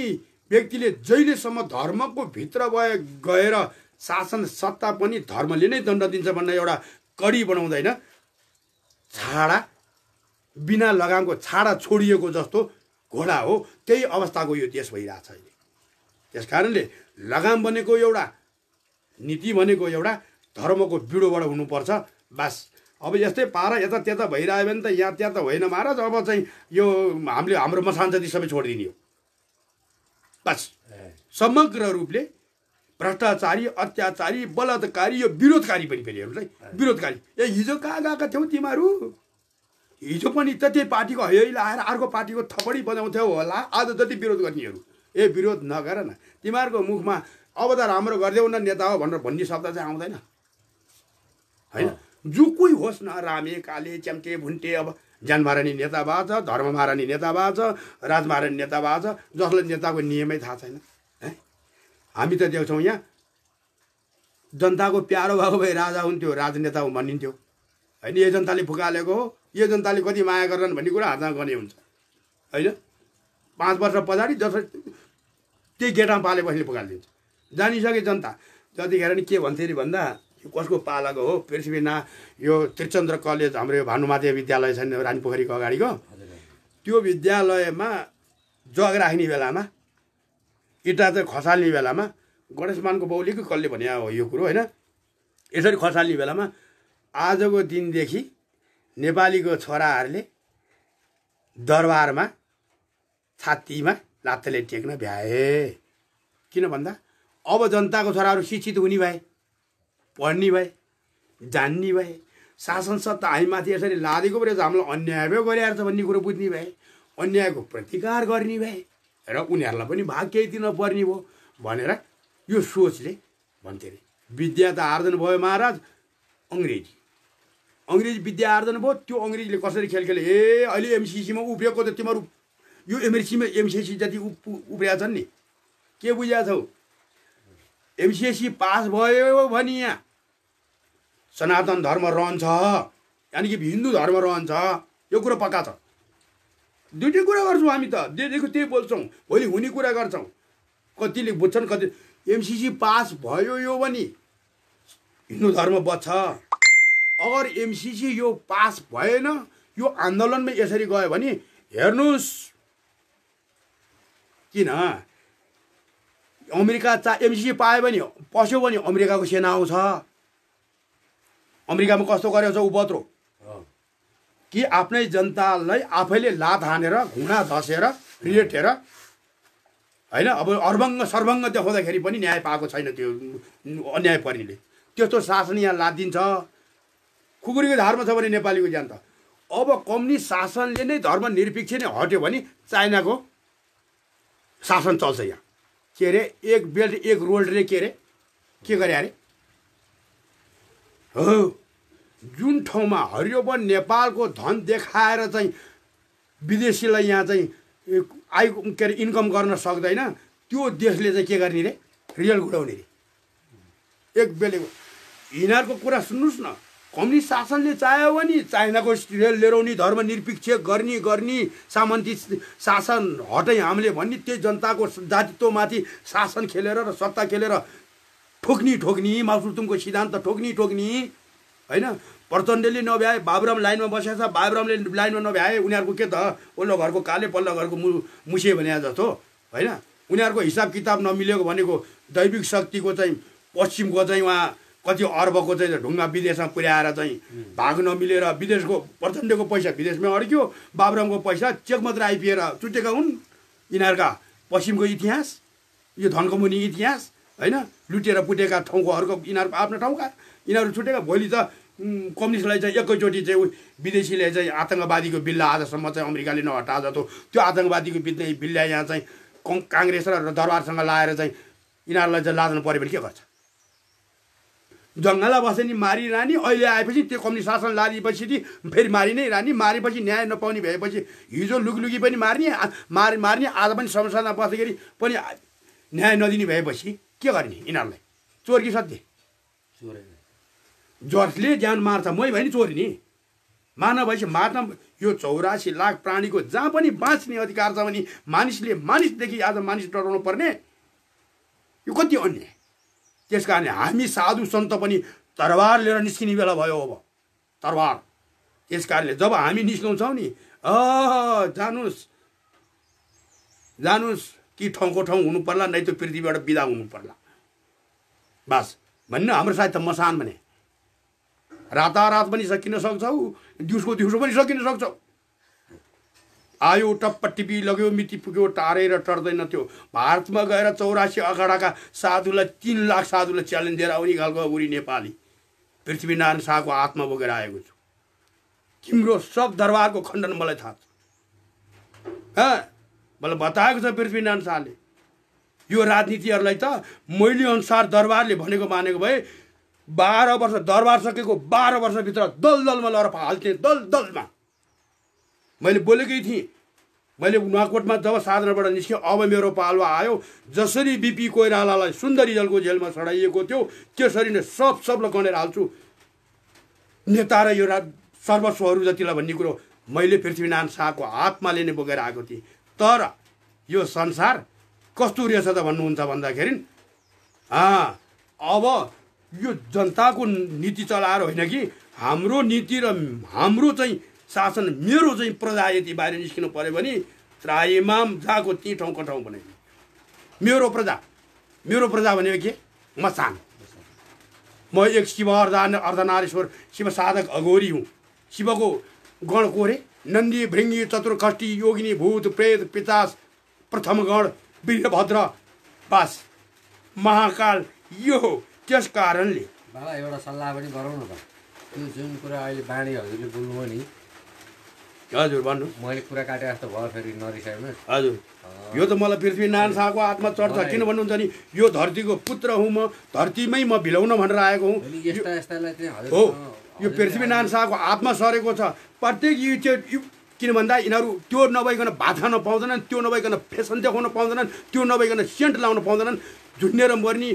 व्यक्तिले जहिलेसम्म धर्मको भित्र गएर शासन सत्ता पनि धर्मले नै दण्ड दिन्छ भन्ने एउटा कडी बनाउँदैन छाडा बिना लगामको छाडा छोडिएको जस्तो घोडा हो त्यही अवस्थाको यो देश भइरहेछ अहिले त्यस कारणले लगाम बनेको एउटा नीति भनेको एउटा धर्मको बिडोबाट हुनुपर्छ बस अब यस्तै पारा यता त्यता भइरह्यो भने त यहाँ त्यहाँ त होइन महाराज अब चाहिँ यो हामीले हाम्रो मसान जति सबै छोडिदिने हो बस समग्र रूपले भ्रष्टाचारी अत्याचारी बलात्कारी यो विरोधकारी पनि फेरि हेर्नुहोस् है विरोधकारी हिजो कहाँ गएका थियौ तिमीहरू हिजो पनि त्यही पार्टीको हैला आएर अर्को पार्टीको थपडी बजाउँथ्यौ होला आज जति विरोध गर्नेहरू विरोध नगर न तिमीहरूको मुखमा अब त राम्रो गरिदेऊ न नेता हो भनेर भन्ने शब्द चाहिँ आउँदैन होइन जो कोही होस् न रामे काले च्याम्टे भुन्टे अब ज्यान मारानी नेता भएको छ धर्म मारानी नेता भएको छ राज मारानी नेता भएको छ जसलाई नेताको नियमै थाहा छैन है हामी त देख्छौँ यहाँ जनताको प्यारो भएको भए राजा हुन्थ्यो राजनेता भनिन्थ्यो होइन यो जनताले फुकालेको हो यो जनताले कति माया गर्छन् भन्ने कुरा हातमा गर्ने हुन्छ होइन 5 वर्ष पछाडि जसरी त्यही गेटामा पालेपछि फुकालिदिन्छ जानिसके जनता जतिखेर नि के भन्थे अरे भन्दा कसको पालाको हो पृथ्वीना यो त्रिचन्द्र कलेज हाम्रो यो भानुमाते विद्यालय छ नि रानीपोखरीको अगाडिको त्यो विद्यालयमा जग राख्ने बेलामा इँटा चाहिँ खसाल्ने बेलामा गणेशमानको बाउले कसले भने हो यो कुरो होइन यसरी खसाल्ने बेलामा आजको दिनदेखि नेपालीको छोराहरूले दरबारमा छातीमा लात्तेले टेक्न भ्याए किन भन्दा अब जनताको छोराहरू शिक्षित हुने भए पढ्ने भए जान्ने भए शासन सत्ता हामीमाथि यसरी लादेको पऱ्यो हामीलाई अन्याय पो गरिरहेको छ भन्ने कुरो बुझ्ने भए अन्यायको प्रतिकार गर्ने भए र उनीहरूलाई पनि भाग केही दिन पर्ने भयो भनेर यो सोचले भन्थे अरे विद्या त आर्जन भयो महाराज अङ्ग्रेजी विद्या आर्जन भयो त्यो अङ्ग्रेजीले कसरी खेल खेले अहिले एमसिसीमा उभिएको त तिमीहरू यो एमसिसी जति उभिएका छन् नि के बुझेका छौ एमसिसी पास भयो भने यहाँ सनातन धर्म रहन्छ यानि कि हिन्दू धर्म रहन्छ यो कुरो पक्का छ दुईटै कुरा गर्छौँ हामी त देखेको त्यही बोल्छौँ भोलि हुने कुरा गर्छौँ कतिले बुझ्छन् कति एमसिसी पास भयो यो भने हिन्दू धर्म बच्छ अगर एमसिसी यो पास भएन यो आन्दोलनमा यसरी गयो भने हेर्नुहोस् किन अमेरिका एमसिसी पायो भने पस्यो भने अमेरिकाको सेना आउँछ अमेरिकामा कस्तो गरेको छ उपद्रो कि आफ्नै जनतालाई आफैले लात हानेर घुँडा धसेर रिलेटेर होइन अब अर्भङ्ग सर्भङ्ग देखाउँदाखेरि पनि न्याय पाएको छैन त्यो अन्याय पर्नेले त्यस्तो शासन यहाँ लादिन्छ खुकुरीको धारमा छ भने नेपालीको ज्यान त अब कम्युनिस्ट शासनले नै धर्मनिरपेक्ष नै हट्यो भने चाइनाको शासन चल्छ यहाँ के अरे एक बेल्ट एक रोल्डले के अरे के गरे अरे हो जुन ठाउँमा हरियो वन नेपालको धन देखाएर चाहिँ विदेशीलाई यहाँ चाहिँ आइ के अरे इन्कम गर्न सक्दैन त्यो देशले चाहिँ के गर्ने रे रियल गुडाउने रे एक बेलेको यिनीहरूको कुरा सुन्नुहोस् न कम्युनिस्ट शासनले चाह्यो भने चाइनाको रेल लिएर आउने धर्मनिरपेक्ष गर्ने सामन्ती शासन हटाइ हामीले भन्ने त्यही जनताको जातित्वमाथि शासन खेलेर र सत्ता खेलेर ठोक्नी माउसुतुङको सिद्धान्त ठोक्नी होइन प्रचण्डले नभ्याए बाबुराम लाइनमा बसेको छ बाबुरामले लाइनमा नभ्याए उनीहरूको के त ओल्लो घरको काले पल्लो घरको मुसे भने जस्तो होइन उनीहरूको हिसाब किताब नमिलेको भनेको दैविक शक्तिको चाहिँ पश्चिमको चाहिँ उहाँ कति अर्बको चाहिँ ढुङ्गा विदेशमा पुर्याएर चाहिँ भाग नमिलेर विदेशको प्रचण्डको पैसा विदेशमै अड्क्यो बाबुरामको पैसा चेक मात्र आइपिएर छुटेका हुन् यिनीहरूका पश्चिमको इतिहास यो धनकमुनि इतिहास होइन लुटेर पुटेका ठाउँकोहरूको यिनीहरूको आफ्नो ठाउँका यिनीहरू छुटेका भोलि त कम्युनिस्टलाई चाहिँ एकैचोटि चाहिँ विदेशीले चाहिँ आतङ्कवादीको बिल्ला आजसम्म चाहिँ अमेरिकाले नहटा जस्तो त्यो आतङ्कवादीको बिल्ला यहाँ चाहिँ काङ्ग्रेस र दरबारसँग लाएर चाहिँ यिनीहरूलाई चाहिँ लाद्नु पऱ्यो भने के गर्छ जङ्गलमा बसे नि मारिरहने अहिले आएपछि त्यो कम्युनिस्ट शासन लादिएपछि फेरि मारि नै रहने मारेपछि न्याय नपाउने भएपछि हिजो लुकलुकी पनि मार्ने आज पनि संसदमा बस्दाखेरि पनि न्याय नदिने भएपछि के गर्ने यिनीहरूलाई चोर कि सत्य जसले ज्यान मार्छ मै भयो नि चोर नि मार्न भएपछि मार्न यो 84 लाख प्राणीको जहाँ पनि बाँच्ने अधिकार छ भने मानिसदेखि आज मानिस डराउनु पर्ने यो कति अन्याय त्यस कारण हामी साधु सन्त पनि तरबार लिएर निस्किने बेला भयो अब तरबार त्यस कारणले जब हामी निस्कन्छौँ नि जानुस् कि ठाउँको ठाउँ हुनु पर्ला नै त पृथ्वीबाट बिदा हुनु पर्ला बस भन्नु हाम्रो सायद त मसान भने रातारात पनि सकिन सक्छौ दिउँसो पनि सकिन सक्छौ आयो टप्प टिपी लग्यो मिति पुग्यो टारेर टर्दैन त्यो भारतमा गएर 84 अखाडाका साधुलाई 3 लाख साधुलाई च्यालेन्ज दिएर आउने खालको उरी नेपाली पृथ्वीनारायण शाहको आत्मा बोकेर आएको छु तिम्रो सब दरबारको खण्डन मलाई थाहा छ मलाई बताएको छ पृथ्वीनारायण शाहले यो राजनीतिहरूलाई त मैले अनुसार दरबारले भनेको मानेको भए 12 वर्ष दरबार सकेको 12 वर्षभित्र दलदलमा लएर हाल्थे दलदलमा मैले बोलेकै थिएँ मैले नुवाकोटमा जब साधनाबाट निस्केँ अब मेरो पालुवा आयो जसरी बिपी कोइरालालाई सुन्दरी जलको जेलमा चढाइएको थियो त्यसरी नै सबलाई गनेर हाल्छु नेता र यो सर्वस्वहरू जतिलाई भन्ने कुरो मैले पृथ्वीनारायण शाहको आत्माले नै बोकेर आएको थिएँ तर यो संसार कस्तो रहेछ त भन्नुहुन्छ भन्दाखेरि अब यो जनताको नीति चलाएर होइन कि हाम्रो नीति र हाम्रो चाहिँ शासन मेरो चाहिँ प्रजा यति बाहिर निस्किनु पर्यो भने त्राइमाम जहाँको ती ठाउँको ठाउँ बनाइदिनु। मेरो प्रजा भनेको के? मसान। म एक शिव अर्धनारीश्वर शिव साधक अघोरी हुँ। शिवको गण को रे? नन्दी भृङ्गी चतुर्खष्टी योगिनी भूत प्रेत पिचास प्रथम गण वीरभद्र बास महाकाल यो हो। त्यस कारणले बाबा एउटा सल्लाह पनि गरौँ न त। त्यो जुन कुरा अहिले बाणी हजुरले बोल्नुभयो नि। हजुर भन्नु। मैले कुरा काटे जस्तो भयो फेरि नरिसाउनुहोस्। हजुर यो त मलाई पृथ्वीनारायण शाहको आत्मा चढ्छ। किन भन्नुहुन्छ नि यो धरतीको पुत्र हुँ म, धरतीमै म भिलाउन भनेर आएको हुँ। हो यो पृथ्वीनारायण शाहको आत्मा सरेको छ। प्रत्येक यो किन भन्दा यिनीहरू त्यो नभइकन भात खान पाउँदैनन्, त्यो नभइकन फेसन देखाउन पाउँदैनन्, त्यो नभइकन सेन्ट लाउन पाउँदैनन्। झुन्डेर मर्ने,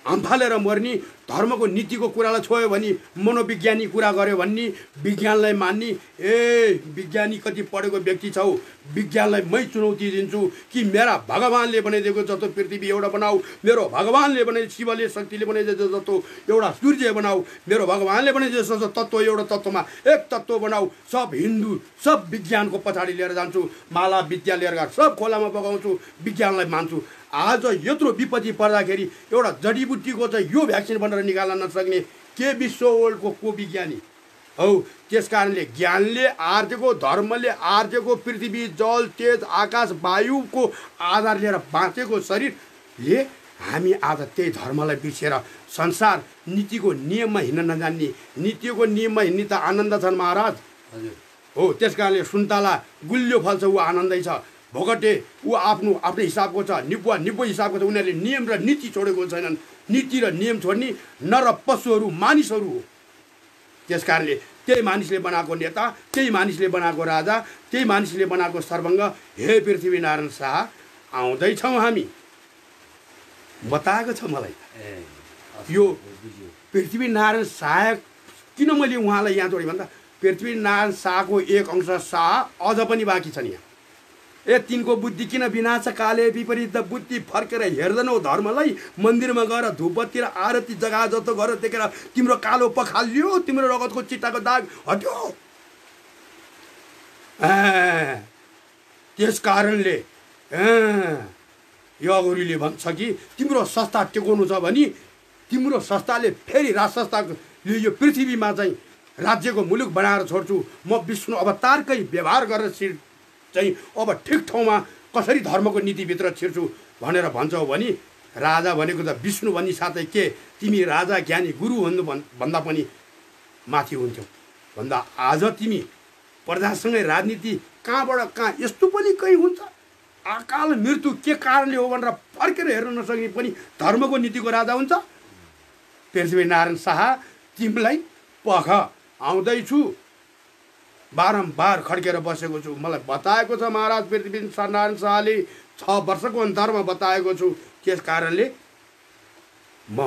हम्फालेर मर्ने, धर्मको नीतिको कुरालाई छोयो भने मनोविज्ञानी कुरा गर्यो भन्ने, विज्ञानलाई मान्ने। ए विज्ञानी कति पढेको व्यक्ति छौ? विज्ञानलाई मै चुनौती दिन्छु कि मेरा भगवानले बनाइदिएको जस्तो पृथ्वी एउटा बनाऊ, मेरो भगवानले बनाइ शिवले शक्तिले बनाइदिएको जस्तो एउटा सूर्य बनाऊ, मेरो भगवानले बनाइदिएको जस्तो तत्त्व एउटा तत्त्वमा एक तत्त्व बनाऊ। सब हिन्दू सब विज्ञानको पछाडि लिएर जान्छु, माला विद्या लिएर सब खोलामा बगाउँछु, विज्ञानलाई मान्छु। आज यत्रो विपत्ति पर्दाखेरि एउटा जडीबुटीको चाहिँ यो भ्याक्सिन बनाएर निकाल्न नसक्ने के विश्व वर्ल्डको को विज्ञानी हौ? त्यस कारणले ज्ञानले आर्जेको, धर्मले आर्जेको, पृथ्वी जल तेज आकाश वायुको आधार लिएर बाँचेको शरीरले हामी आज त्यही धर्मलाई बिर्सेर संसार नीतिको नियममा हिँड्न नजान्ने। नीतिको नियममा हिँड्ने त आनन्द छन् महाराज। हो त्यस कारणले सुन्तला गुलियो फल्छ ऊ आनन्दै छ। भोगटे ऊ आफ्नै हिसाबको छ, निब्बो हिसाबको छ। उनीहरूले नियम र नीति छोडेको छैनन्। नीति र नियम छोड्ने नर पशुहरू मानिसहरू हो। त्यस कारणले त्यही मानिसले बनाएको नेता, त्यही मानिसले बनाएको राजा, त्यही मानिसले बनाएको सर्वङ्ग हे पृथ्वीनारायण शाह आउँदैछौँ हामी बताएको छ मलाई। यो पृथ्वीनारायण शाह किन मैले उहाँलाई यहाँ जोडेँ भन्दा पृथ्वीनारायण शाहको एक अंश शाह अझ पनि बाँकी छन् यहाँ। ए तिनको बुद्धि किन विनाश काले विपरीत बुद्धि फर्केर हेर्दैनौ धर्मलाई? मन्दिरमा गएर धुपबत्ती र आरती जगा जस्तो गरेर देखेर तिम्रो कालो पखालियो, तिम्रो रगतको चिट्टाको दाग हट्यो। त्यस कारणले यो अघोरीले भन्छ कि तिम्रो संस्था टेकाउनु छ भने तिम्रो संस्थाले फेरि राज संस्थाले यो पृथ्वीमा चाहिँ राज्यको मुलुक बनाएर छोड्छु म। विष्णु अवतारकै व्यवहार गरेर चाहिँ अब ठिक ठाउँमा कसरी धर्मको नीतिभित्र छिर्छु भनेर भन्छौ भने राजा भनेको त विष्णु भन्ने साथै के तिमी राजा ज्ञानी गुरु हुनु भन्दा पनि माथि हुन्थ्यौ भन्दा आज तिमी प्रजासँगै राजनीति कहाँबाट कहाँ यस्तो पनि कहीँ हुन्छ? अकाल मृत्यु के कारणले हो भनेर फर्केर हेर्न नसक्ने पनि धर्मको नीतिको राजा हुन्छ? पृथ्वीनारायण शाह तिमीलाई पख आउँदैछु बारम्बार खड्केर बसेको छु। मलाई बताएको छ महाराज पृथ्वीनारायण शाहले 6 वर्षको अन्तरमा बताएको छु। त्यस कारणले म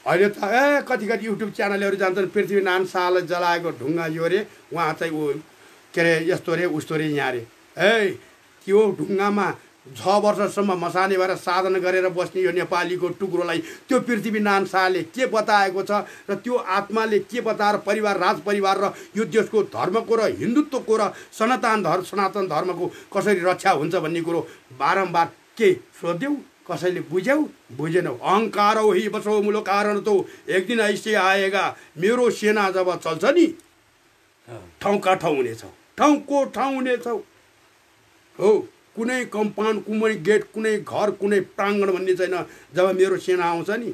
अहिले त कति युट्युब च्यानलहरू जान्छन् पृथ्वीनारायण शाहलाई जलाएको ढुङ्गा यो रे उहाँ चाहिँ ऊ के अरे यस्तो रे उस्तो रे यहाँ रे। त्यो ढुङ्गामा 6 वर्षसम्म मसाने भएर साधना गरेर बस्ने यो नेपालीको टुक्रोलाई त्यो पृथ्वीनारायण शाहले के बताएको छ र त्यो आत्माले के बताएर परिवार राज परिवार र यो देशको धर्मको र हिन्दुत्वको र सनातन धर्मको कसरी रक्षा हुन्छ भन्ने कुरो बारम्बार के सोध्यौ? कसैले बुझेनौ? अहङ्कार हो हि बसो मूलो कारण तो एक दिन ऐसे आएगा। मेरो सेना जब चल्छ नि ठाउँका ठाउँ हुनेछ, ठाउँको ठाउँ हुनेछ। हो कुनै कम्पाउन्ड, कुनै गेट, कुनै घर, कुनै प्राङ्गण भन्ने छैन। जब मेरो सेना आउँछ नि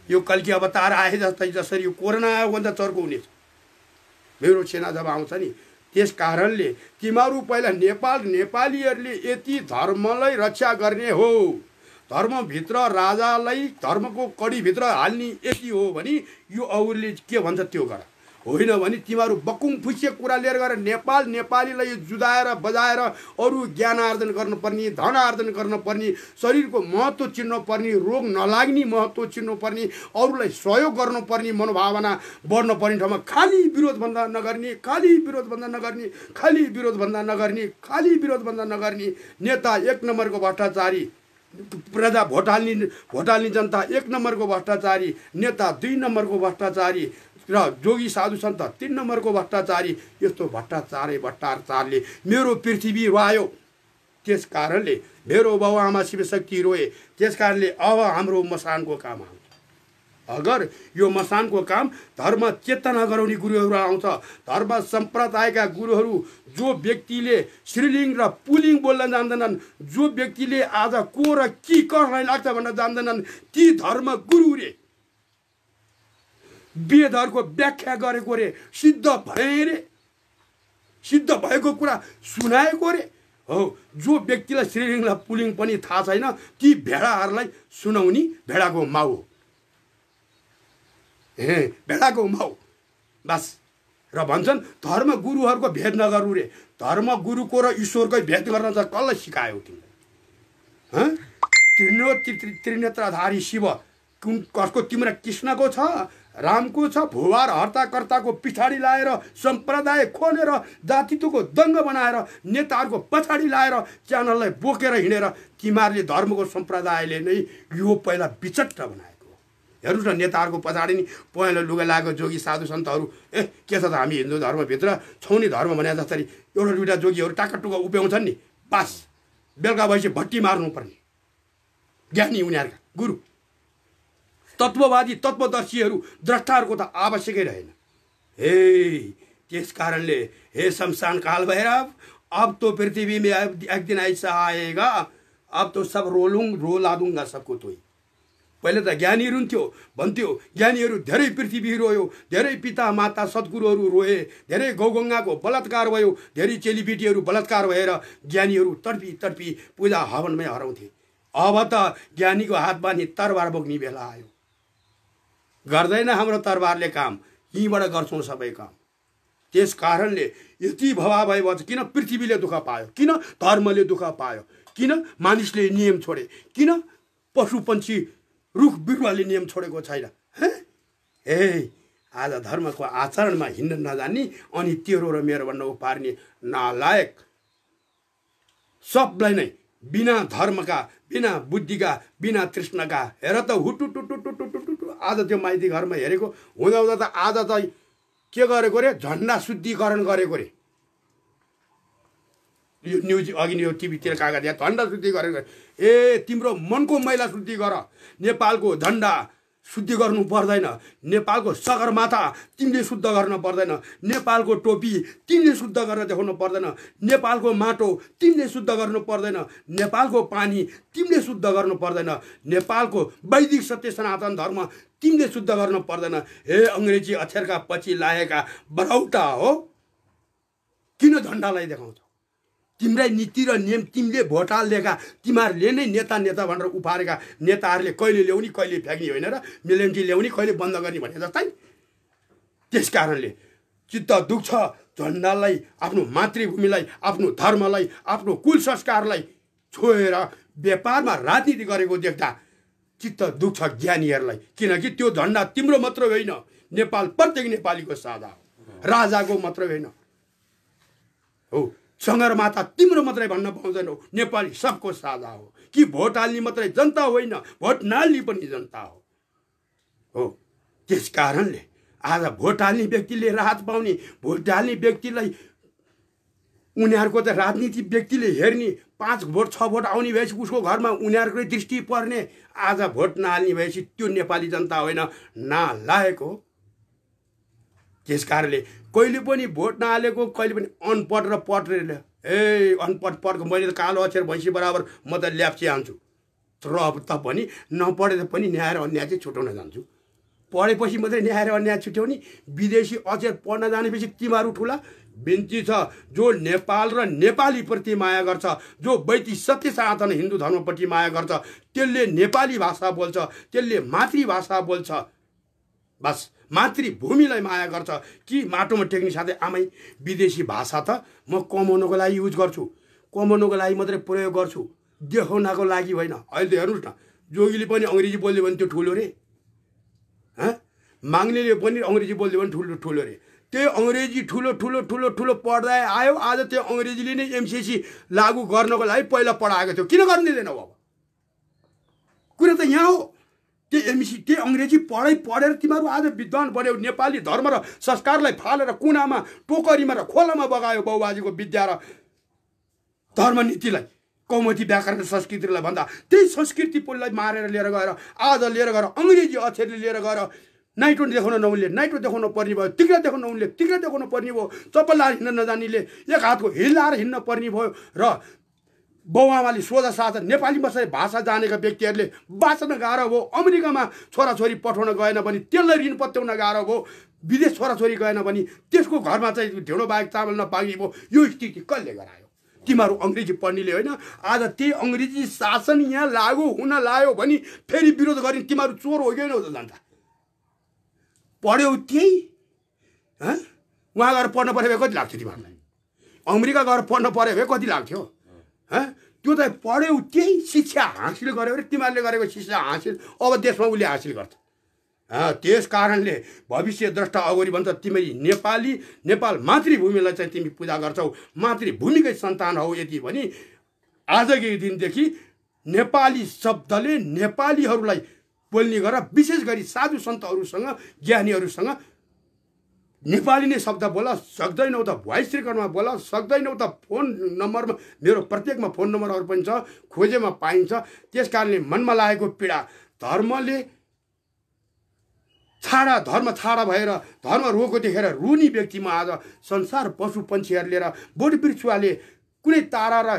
यो कल्की अवतार आए जस्तै जसरी यो कोरोना आयो भने त चर्को हुनेछ। मेरो सेना जब आउँछ नि त्यस कारणले तिमीहरू पहिला नेपालीहरूले यति धर्मलाई रक्षा गर्ने हो, धर्मभित्र राजालाई धर्मको कडीभित्र हाल्ने यति हो भने यो अरूले के भन्छ त्यो गर। होइन भने तिमीहरू बकुङ फुसिए कुरा लिएर गएर नेपालीलाई जुदाएर बजाएर अरू ज्ञान आर्जन गर्नुपर्ने, धन आर्जन गर्नुपर्ने, शरीरको महत्त्व चिन्नुपर्ने, रोग नलाग्ने महत्त्व चिन्नुपर्ने, अरूलाई सहयोग गर्नुपर्ने मनोभावना बढ्नुपर्ने ठाउँमा खाली विरोधभन्दा नगर्ने नेता 1 नम्बरको भ्रष्टाचारी प्रजा भोट हाल्ने जनता 1 नम्बरको भ्रष्टाचारी, नेता 2 नम्बरको भ्रष्टाचारी र जोगी साधु सन्त 3 नम्बरको भ्रष्टाचारी। यस्तो भ्रष्टाचारले मेरो पृथ्वी रुवायो। त्यस कारणले मेरो बाबुआमा शिवशक्ति रोए। त्यस कारणले अब हाम्रो मसानको काम आउँछ। अगर यो मसानको काम धर्म चेतना गराउने गुरुहरू आउँछ, धर्म सम्प्रदायका गुरुहरू, जो व्यक्तिले श्रीलिङ्ग र पुलिङ्ग बोल्न जान्दैनन्, जो व्यक्तिले आज को र के कसलाई लाग्छ भन्न जान्दैनन्, ती धर्म गुरुले वेदहरूको व्याख्या गरेको रे, सिद्ध भए रे, सिद्ध भएको कुरा सुनाएको रे हो। जो व्यक्तिलाई श्रीलिङ्ग र पुलिङ्ग पनि थाहा छैन, ती भेडाहरूलाई सुनाउने भेडाको माउ हो। भेडाको माउ बस। र भन्छन् धर्म गुरुहरूको भेद नगर्नु रे। धर्म गुरुको र ईश्वरकै भेद गर्न चाहिँ कसलाई सिकायो तिमीलाई? त्रिनेत्रधारी शिव कसको? तिम्रो कृष्णको छ, रामको छ। भुवार हर्ताकर्ताको पछाडि लाएर, सम्प्रदाय खोलेर, जातित्वको दङ्ग बनाएर, नेताहरूको पछाडि लाएर, च्यानललाई बोकेर हिँडेर तिमीहरूले धर्मको सम्प्रदायले नै यो पहिला विचट्ट बनाएको। हेर्नुहोस् न, नेताहरूको पछाडि नि पहेँलो लुगा लागेको जोगी साधु सन्तहरू, के छ त हामी हिन्दू धर्मभित्र छौँ नि धर्म भने जसरी एउटा दुईवटा जोगीहरू टाकाटुका उभ्याउँछन् नि, बास बेलुका भएपछि भट्टी मार्नुपर्ने ज्ञानी उनीहरूका गुरु। तत्त्ववादी तत्त्वदर्शीहरू द्रष्टाहरूको त आवश्यकै रहेन। त्यस कारणले हे शमशान काल भैरव, अब तो पृथ्वी में एक दिन ऐसा आएगा, अब तो सब रोला दूंगा सबको। तोई पहिले त ज्ञानीहरू थियो, भन्थ्यो ज्ञानीहरू धेरै पृथ्वी रोयो, धेरै पिता माता सद्गुरुहरू रोए, धेरै गौगङ्गाको बलात्कार भयो, धेरै चेलीबेटीहरू बलात्कार भएर ज्ञानीहरू तडपी तडपी पूजा हवनमै हराउँथे। अब त ज्ञानीको हातमा नि तरबार बोक्ने बेला आयो। गर्दैन हाम्रो तरबारले काम, यहीँबाट गर्छौँ सबै काम। त्यस कारणले यति भवा भएपछि किन पृथ्वीले दुःख पायो, किन धर्मले दुःख पायो, किन मानिसले नियम छोडे, किन पशु पन्छी रुख बिरुवाले नियम छोडेको छैन? आज धर्मको आचरणमा हिँड्न नजान्ने अनि तेरो र मेरो भन्न उपार्ने नालायक सबलाई नै बिना धर्मका, बिना बुद्धिका, बिना तृष्णका हेर त हुटुटुटुटुटुटु आज त्यो माइती घरमा हेरेको हुँदा त आज त के गरेको रे, झन्डा शुद्धिकरण गरेको रे। यो न्युज अघि यो टिभीतिर कागज या झन्डा शुद्धिकरण गरे। तिम्रो मनको मैला शुद्धि गर। नेपालको झन्डा शुद्धि गर्नु पर्दैन, नेपालको सगरमाथा तिमीले शुद्ध गर्न पर्दैन, नेपालको टोपी तिमीले शुद्ध गरेर देखाउनु पर्दैन, नेपालको माटो तिमीले शुद्ध गर्नु पर्दैन, नेपालको पानी तिमीले शुद्ध गर्नु पर्दैन, नेपालको वैदिक सत्य सनातन धर्म तिमीले शुद्ध गर्नु पर्दैन। हे अङ्ग्रेजी अक्षरका पछि लागेका बरौटा हो, किन झन्डालाई देखाउँछ? तिम्रै नीति र नियम तिमीले भोट हालेका, तिमीहरूले नै नेता नेता भनेर उफारेका नेताहरूले कहिले ल्याउने कहिले फ्याँक्ने होइन र मिलेन्टी ल्याउने कहिले बन्द गर्ने भने जस्तै। त्यस कारणले चित्त दुख्छ झन्डालाई, आफ्नो मातृभूमिलाई, आफ्नो धर्मलाई, आफ्नो कुल संस्कारलाई छोएर व्यापारमा राजनीति गरेको देख्दा चित्त दुख्छ ज्ञानीहरूलाई। किनकि त्यो झन्डा तिम्रो मात्र होइन, नेपाल प्रत्येक नेपालीको साझा हो, राजाको मात्र होइन हो। सगरमाथा तिम्रो मात्रै भन्न पाउँदैनौ, नेपाली सबको साझा हो। कि भोट हाल्ने मात्रै जनता होइन, भोट नहाल्ने पनि जनता हो। त्यस कारणले आज भोट हाल्ने व्यक्तिले राहत पाउने, भोट हाल्ने व्यक्तिलाई उनीहरूको त राजनीति व्यक्तिले हेर्ने, 5 भोट 6 भोट आउने भएपछि उसको घरमा उनीहरूकै दृष्टि पर्ने। आज भोट नहाल्ने भएपछि त्यो नेपाली जनता होइन, नालायक हो। त्यस कारणले कहिले पनि भोट नहालेको, कहिले पनि अनपढ र पढेर अनपढ पढको मैले त कालो अक्षर भैँसी बराबर म त ल्याप्ची हान्छु र अब त पनि नपढेर पनि न्याय र अन्याय चाहिँ छुट्याउन जान्छु। पढेपछि मात्रै न्याय र अन्याय छुट्याउने, विदेशी अक्षर पढ्न जानेपछि तिमीहरू ठुला। बिन्ती छ जो नेपाल र नेपालीप्रति माया गर्छ, जो वैदिक सत्य सनातन हिन्दू धर्मप्रति माया गर्छ, त्यसले नेपाली भाषा बोल्छ, त्यसले मातृभाषा बोल्छ। बस मातृभूमिलाई माया गर्छ कि माटोमा टेक्ने साथै आमै विदेशी भाषा त म कमाउनको लागि युज गर्छु, कमाउनको लागि मात्रै प्रयोग गर्छु, देखाउनको लागि होइन। अहिले त हेर्नुहोस् न, जोगीले पनि अङ्ग्रेजी बोल्यो भने त्यो ठुलो रे, माग्नेले पनि अङ्ग्रेजी बोल्यो भने ठुलो ठुलो रे। त्यो अङ्ग्रेजी ठुलो ठुलो ठुलो ठुलो पढ्दै आयो, आज त्यो अङ्ग्रेजीले नै एमसिसी लागू गर्नको लागि पहिला पढाएको थियो, किन गर्न दिँदैन अब? यहाँ हो त्यो एमसी त्यो अङ्ग्रेजी पढेर तिमीहरू आज विद्वान बन्यौ नेपाली धर्म र संस्कारलाई फालेर कुनामा टोकरीमा र खोलामा बगायो बाबुबाजेको विद्या र धर्मनीतिलाई कौमुदी व्याकरण संस्कृतिलाई भन्दा त्यही संस्कृतिलाई मारेर लिएर गएर आज लिएर गएर अङ्ग्रेजी अक्षरले लिएर गएर नाइटो देखाउन नहुने नाइटो देखाउन पर्ने भयो तिग्रा देखाउन नहुने तिग्रा देखाउन पर्ने भयो चप्पल लाएर हिँड्न नजानेले एक हातको हिल लाएर हिँड्न पर्ने भयो र बाउआमाले सोझा साझा नेपाली भाषा जानेका व्यक्तिहरूले बाँच्न गाह्रो भयो अमेरिकामा छोराछोरी पठाउन गएन भने त्यसलाई ऋण पत्याउन गाह्रो भयो विदेश छोराछोरी गएन भने त्यसको घरमा चाहिँ ढेँडो बाहेक चामल नपाउने भयो यो स्थिति कसले गरायो तिमीहरू अङ्ग्रेजी पढ्नेले होइन आज त्यही अङ्ग्रेजी शासन यहाँ लागू हुन लाग्यो भने फेरि विरोध गर्ने तिमीहरू चोर हो कि त जनता पढ्यौ त्यही उहाँ गएर पढ्न पऱ्यो भए कति लाग्थ्यो तिमीहरूलाई अमेरिका गएर पढ्न पऱ्यो भए कति लाग्थ्यो त्यो त पढ्यौ त्यही शिक्षा हासिल गर्यो भने तिमीहरूले गरेको शिक्षा हासिल अब देशमा उसले हासिल गर्छ त्यस कारणले भविष्य द्रष्टा अगाडि भन्छ तिमी नेपाल मातृभूमिलाई चाहिँ तिमी पूजा गर्छौ मातृभूमिकै सन्तान हौ यति भनी आजकै दिनदेखि नेपाली शब्दले नेपालीहरूलाई बोल्ने गरेर विशेष गरी साधु सन्तहरूसँग ज्ञानीहरूसँग नेपाली नै शब्द बोला सक्दैनौ त भोइस रेकर्डमा बोला सक्दैनौ त फोन नम्बरमा मेरो प्रत्येकमा फोन नम्बरहरू पनि छ खोजेमा पाइन्छ त्यस कारणले मनमा लागेको पीडा धर्मले धर्म छाडा भएर धर्म रोगको देखेर रुनी व्यक्तिमा आज संसार पशु पन्छीहरू लिएर बोडी बिर्छुवाले कुनै तारा र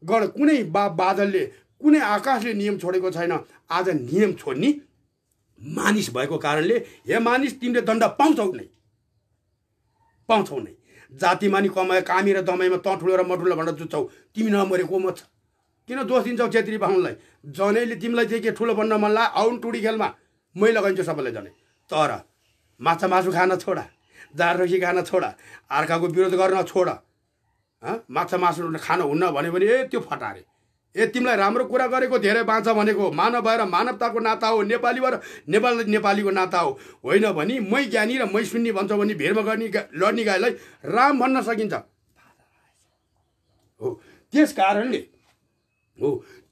गण कुनै बादलले कुनै आकाशले नियम छोडेको छैन आज नियम छोड्ने मानिस भएको कारणले हे मानिस तिमीले दण्ड पाउँछौ नै जातिमानी कमाए कामी र दमाईमा त ठुलो र मठुलो भनेर जुत्छौ तिमी नमरेको म छ किन दोष दिन्छौ छेत्री बाहुनलाई जनैले तिमीलाई चाहिँ के ठुलो बन्न मन ला आउन टुडी खेलमा मै लगाइन्छु सबैलाई जनै तर माछा मासु खान छोडा जाँड रक्सी खान छोडा अर्काको विरोध गर्न छोड माछा मासु खान हुन्न भन्यो भने त्यो फटारे तिमीलाई राम्रो कुरा गरेको धेरै बाँच्छ भनेको मानव भएर मानवताको नाता हो नेपाली भएर नेपालीको नाता हो होइन भने मै ज्ञानी र मै सुन्ने भन्छ भने भिरमा गर्ने लड्ने गाईलाई राम भन्न सकिन्छ हो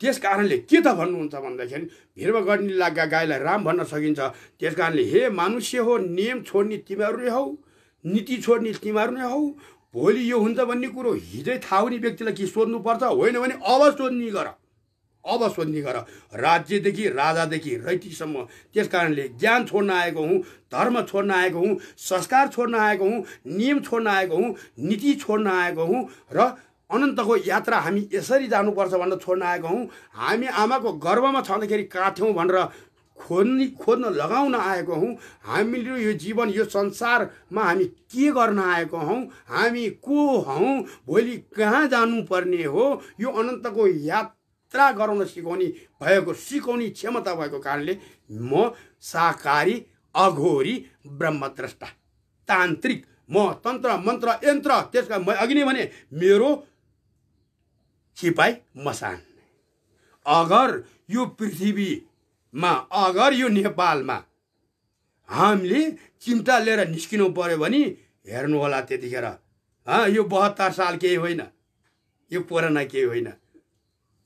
त्यस कारणले के त भन्नुहुन्छ भन्दाखेरि भिरमा गर्ने लाग्गा गाईलाई राम भन्न सकिन्छ त्यस कारणले हे मनुष्य हो नियम छोड्ने तिमीहरू नै हौ नीति छोड्ने तिमीहरू नै हौ भोलि यो हुन्छ भन्ने कुरो हिजै थाहा हुने व्यक्तिलाई के सोध्नुपर्छ होइन भने अब सोध्ने गर राज्यदेखि राजादेखि रैतीसम्म त्यस कारणले ज्ञान छोड्न आएको हुँ धर्म छोड्न आएको हुँ संस्कार छोड्न आएको हुँ नियम छोड्न आएको हुँ नीति छोड्न आएको हुँ र अनन्तको यात्रा हामी यसरी जानुपर्छ भनेर छोड्न आएको हौँ हामी आमाको गर्भमा छँदाखेरि कहाँ थियौँ भनेर खोज्न लगाउन आएको हौँ हामीले यो जीवन यो संसारमा हामी के गर्न आएको हौँ हामी को हौँ भोलि कहाँ जानुपर्ने हो यो अनन्तको यात्रा गराउन सिकाउने क्षमता भएको कारणले म शाकाहारी अघोरी ब्रह्मद्रष्टा तान्त्रिक म तन्त्र मन्त्र यन्त्र त्यसका म अघि नै भने मेरो सिपाही मसान अगर यो पृथ्वीमा अगर यो नेपालमा हामीले चिम्टा लिएर निस्किनु पर्यो भने हेर्नु होला त्यतिखेर यो 72 साल केही होइन यो पुराना केही होइन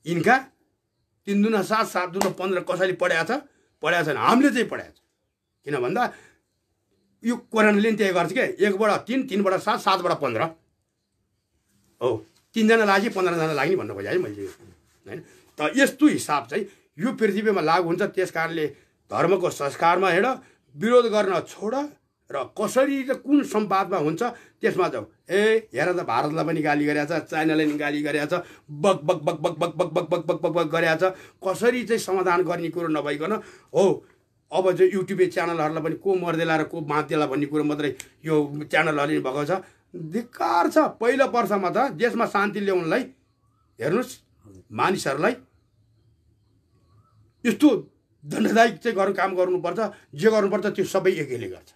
यिनका 3 दुना 7 7 दुना 15 कसैले पढाएको छैन हामीले चाहिँ पढाएको छ किन भन्दा यो कोरोनाले त्यही गर्छ के 1 बाट 3 3 बाट 7 7 बाट 15 हो 3 जना लाग्यो 15 जना लाग्ने भन्नु खोजे है मैले हैन त यस्तो हिसाब चाहिँ यो पृथ्वीमा लागू हुन्छ त्यस कारणले धर्मको संस्कारमा हिँड विरोध गर्न छोड र कसरी चाहिँ कुन सम्वादमा हुन्छ त्यसमा जाऊ हेर त भारतलाई पनि गाली गरेछ चाइनालाई पनि गाली गरेछ बक बक बक बक बक बक बक बक बक बक बक गरेछ कसरी चाहिँ समाधान गर्ने कुरो नभइकन हो अब चाहिँ युट्युब च्यानलहरूलाई पनि को मर्देला र को बाँतेला भन्ने कुरो मात्रै यो च्यानलहरूले भएको छ धिक्कार छ पहिलो वर्षमा त देशमा शान्ति ल्याउनलाई हेर्नुस् मानिसहरूलाई यस्तो दण्डदायक चाहिँ काम गर्नुपर्छ जे गर्नुपर्छ त्यो सबै एकैले गर्छ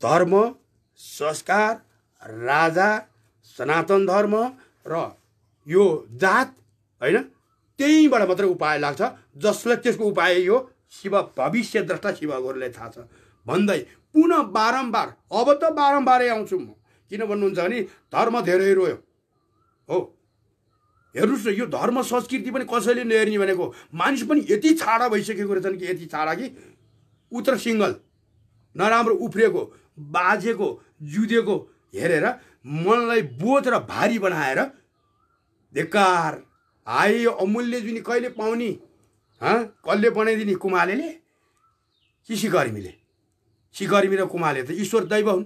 धर्म संस्कार राजा सनातन धर्म र यो जात हैन त्यहीबाट मात्रै उपाय लाग्छ जसले त्यसको उपाय यो शिव भविष्य द्रष्टा शिव गुरुलाई थाहा छ भन्दै पुनः बारम्बार अब त बारम्बारै आउँछु म किन भन्नुहुन्छ भने धर्म धेरै रोयो हो हेर्नुहोस् न, यो धर्म संस्कृति पनि कसैले नहेर्ने भनेको। मानिस पनि यति छाडा भइसकेको रहेछन् कि यति छाडा कि उत्र सिङ्गल नराम्रो उफ्रेको बाजेको जुदेको हेरेर मनलाई बोझ र भारी बनाएर धिक्कार। हाय अमूल्य जुनी कहिले पाउने, कसले बनाइदिने? कुमालेले कि सिकर्मीले? सिकर्मी र कुमाले त ईश्वर दैव हुन्।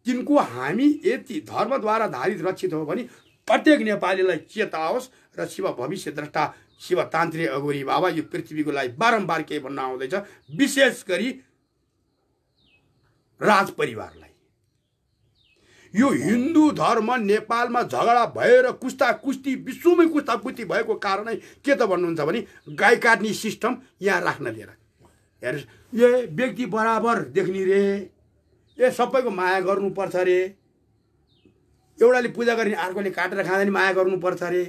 तिनको हामी यति धर्मद्वारा धारित रक्षित हो भने प्रत्येक नेपालीलाई चेताओस् र शिव भविष्य द्रष्टा शिव तान्त्रिक अगोरी बाबा यो पृथ्वीको लागि बारम्बार के भन्न आउँदैछ, विशेष गरी राज परिवारलाई। यो हिन्दू धर्म नेपालमा झगडा भएर कुस्ता कुस्ती विश्वमै कुस्ता कुस्ती भएको कारणै के त भन्नुहुन्छ भने गाई काट्ने सिस्टम यहाँ राख्न दिएर। हेर्नुहोस्, ए व्यक्ति बराबर देख्ने रे, ए सबैको माया गर्नुपर्छ रे, एउटाले पूजा गर्ने अर्कोले काटेर खाँदा नि माया गर्नुपर्छ रे।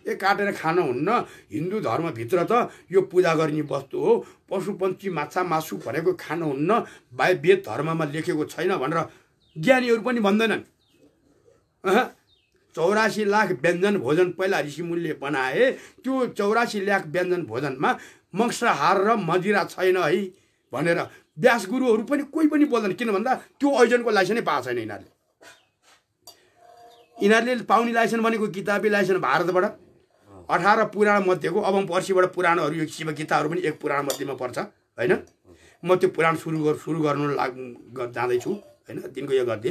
ए काटेर खान हुन्न, हिन्दू धर्मभित्र त यो पूजा गर्ने वस्तु हो, पशुपन्छी माछा मासु भनेको खान हुन्न, वेद धर्ममा लेखेको छैन भनेर ज्ञानीहरू पनि भन्दैनन्। 84 लाख व्यञ्जन भोजन पहिला ऋषिमुनिले बनाए, त्यो 84 लाख व्यञ्जन भोजनमा मांसाहार र मदिरा छैन है भनेर व्यास गुरुहरू पनि कोही पनि बोल्दैन। किन भन्दा त्यो ऐजनको लाइसेन्सै पाएको छैन यिनीहरूले। यिनीहरूले पाउने लाइसेन्स भनेको किताबी लाइसेन्स भारतबाट 18 पुराण मध्येको, अब पर्सिबाट पुराणहरू यो शिव गीताहरू पनि एक पुराण मध्येमा पर्छ होइन। म त्यो पुराण सुरु गर्नु जाँदैछु होइन, दिनको यो गद्य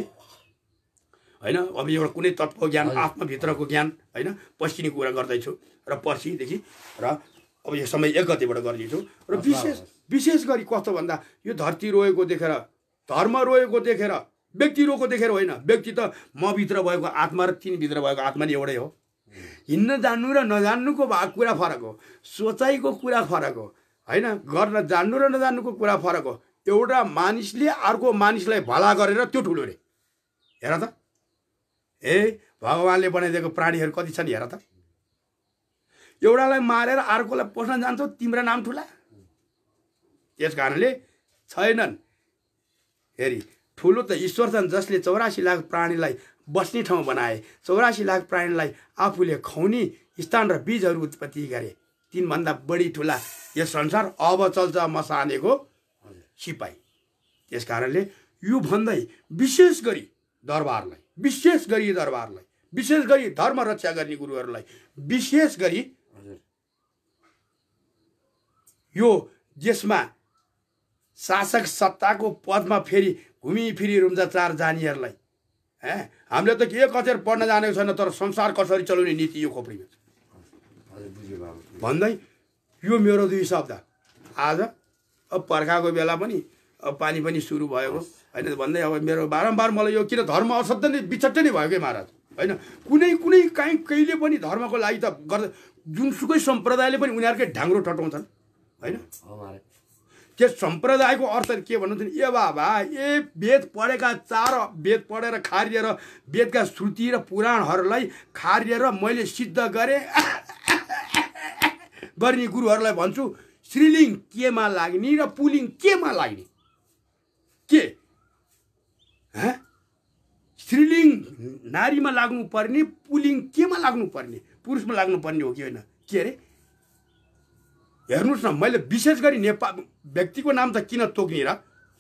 होइन। अब एउटा कुनै तत्त्व ज्ञान, आत्मभित्रको ज्ञान होइन, पस्किने कुरा गर्दैछु र पर्सिदेखि र अब यो समय 1 गतेबाट गर्दैछु। र विशेष गरी कस्तो भन्दा यो धरती रोएको देखेर, धर्म रोएको देखेर, व्यक्ति रोएको देखेर होइन, व्यक्ति त म भित्र भएको आत्मा र तिनभित्र भएको आत्मा नि एउटै हो। हिँड्न जान्नु र नजान्नुको कुरा फरक हो, सोचाइको कुरा फरक हो होइन, गर्न जान्नु र नजान्नुको कुरा फरक हो। एउटा मानिसले अर्को मानिसलाई भला गरेर त्यो ठुलो रे। हेर त, ए भगवानले बनाइदिएको प्राणीहरू कति छन् हेर त। एउटालाई मारेर अर्कोलाई पोस्न जान्छौ, तिम्रो नाम ठुला। त्यस कारणले छैनन्। हेरी ठुलो त ईश्वर छन् जसले 84 लाख प्राणीलाई बस्ने ठाउँ बनाए, 84 लाख प्राणीलाई आफूले खुवाउने स्थान र बीजहरू उत्पत्ति गरे। तिनभन्दा बढी ठुला यस संसार अब चल्छ मसानेको सिपाही। त्यस कारणले यो भन्दै विशेष गरी दरबारलाई, विशेष गरी धर्म रक्षा गर्ने गुरुहरूलाई, विशेष गरी यो देशमा शासक सत्ताको पदमा फेरि घुमिफिरी रुम्जा 4 जानीहरूलाई हामीले त के कचेर पढ्न जानेको छैन, तर संसार कसरी चलाउने नीति यो खोपडीमा भन्दै यो मेरो 2 शब्द आज। अब पर्खाको बेला पनि अब पानी पनि सुरु भएको होइन भन्दै अब मेरो बारम्बार मलाई यो किन धर्म अशब्द नै बिछट्टै नै भयो कि महाराज होइन। कुनै कहिले पनि धर्मको लागि त गर्दा जुनसुकै सम्प्रदायले पनि उनीहरूकै ढाङ्ग्रो टटाउँछन् होइन। त्यस सम्प्रदायको अर्थ के भन्नुहुन्छ? ए बाबा, ए वेद पढेका 4 वेद पढेर खारिएर वेदका श्रुति र पुराणहरूलाई खारिएर मैले सिद्ध गरेँ गर्ने गुरुहरूलाई भन्छु, श्रीलिङ केमा लाग्ने र पुलिङ केमा लाग्ने? के श्रीलिङ नारीमा लाग्नु पर्ने, पुलिङ केमा लाग्नु पर्ने? पुरुषमा लाग्नु पर्ने हो कि होइन? के अरे हेर्नुहोस् न, मैले विशेष गरी नेपाल व्यक्तिको नाम त किन तोक्ने र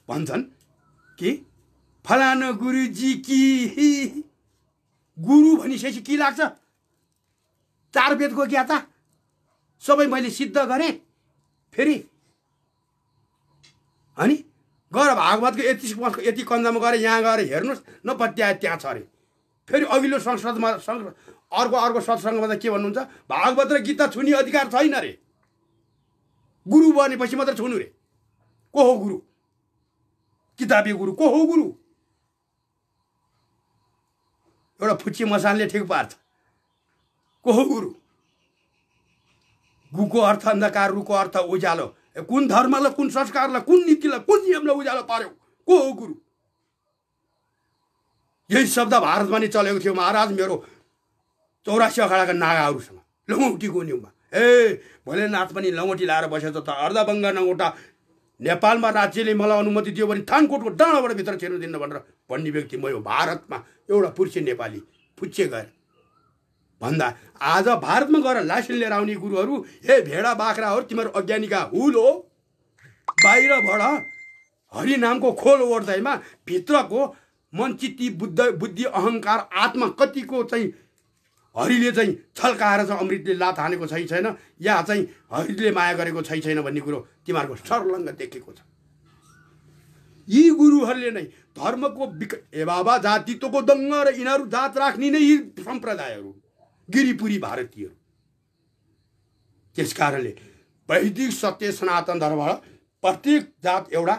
भन्छन् कि फलानु गुरुजी कि गुरु भनिसकेपछि के लाग्छ? 4 वेदको ज्ञाता सबै मैले सिद्ध गरेँ। फेरि अनि गएर भागवतको 31 यति कन्दामा गएर यहाँ गएर हेर्नुहोस् न पत्याए त्यहाँ छ अरे। फेरि अघिल्लो संसदमा अर्को सत्सङ्गमा त के भन्नुहुन्छ? भागवत र गीता छुने अधिकार छैन रे, गुरु बनेपछि मात्र छुनु रे। को हो गुरु? किताबी गुरु को हो? गुरु एउटा फुच्ची मसानले ठिक पार्छ। को हो गुरु? गुको अर्थ अन्धकार, रुको अर्थ उज्यालो। कुन धर्मलाई, कुन संस्कारलाई, कुन नीतिलाई, कुन नियमलाई उज्यालो पार्यो? को हो गुरु? यही शब्द भारतमा नि चलेको थियो महाराज मेरो 84 अखाडाका नागाहरूसँग लङ्गौटीको न्युमा। भोलेनाथ पनि लङ्गोटी लाएर बसेछ त अर्धभङ्गा नङ्गोटा नेपालमा राज्यले मलाई अनुमति दियो भने थानकोटको डाँडाबाट भित्र छिर्नु दिन्न भनेर भन्ने व्यक्ति म यो भारतमा एउटा पुरुष नेपाली फुच्चे गएर भन्दा आज भारतमा गएर लाइसेन्स लिएर आउने गुरुहरू हे भेडा बाख्राहरू तिमीहरू अज्ञानीका हुल हो। बाहिरबाट हरि नामको खोल ओर्दैमा भित्रको मनचित्ती बुद्धि अहङ्कार आत्मा कतिको चाहिँ हरिले चाहिँ छल्काएर चाहिँ अमृतले लात हानेको छैन या चाहिँ हरिले माया गरेको छैन भन्ने कुरो तिमीहरूको सर्लङ्ग देखेको छ। यी गुरुहरूले नै धर्मको ए बाबा जातित्वको दङ्ग र यिनीहरू जात राख्ने नै यी सम्प्रदायहरू गिरिपुरी भारतीयहरू। त्यस कारणले वैदिक सत्य सनातन धर्मबाट प्रत्येक जात एउटा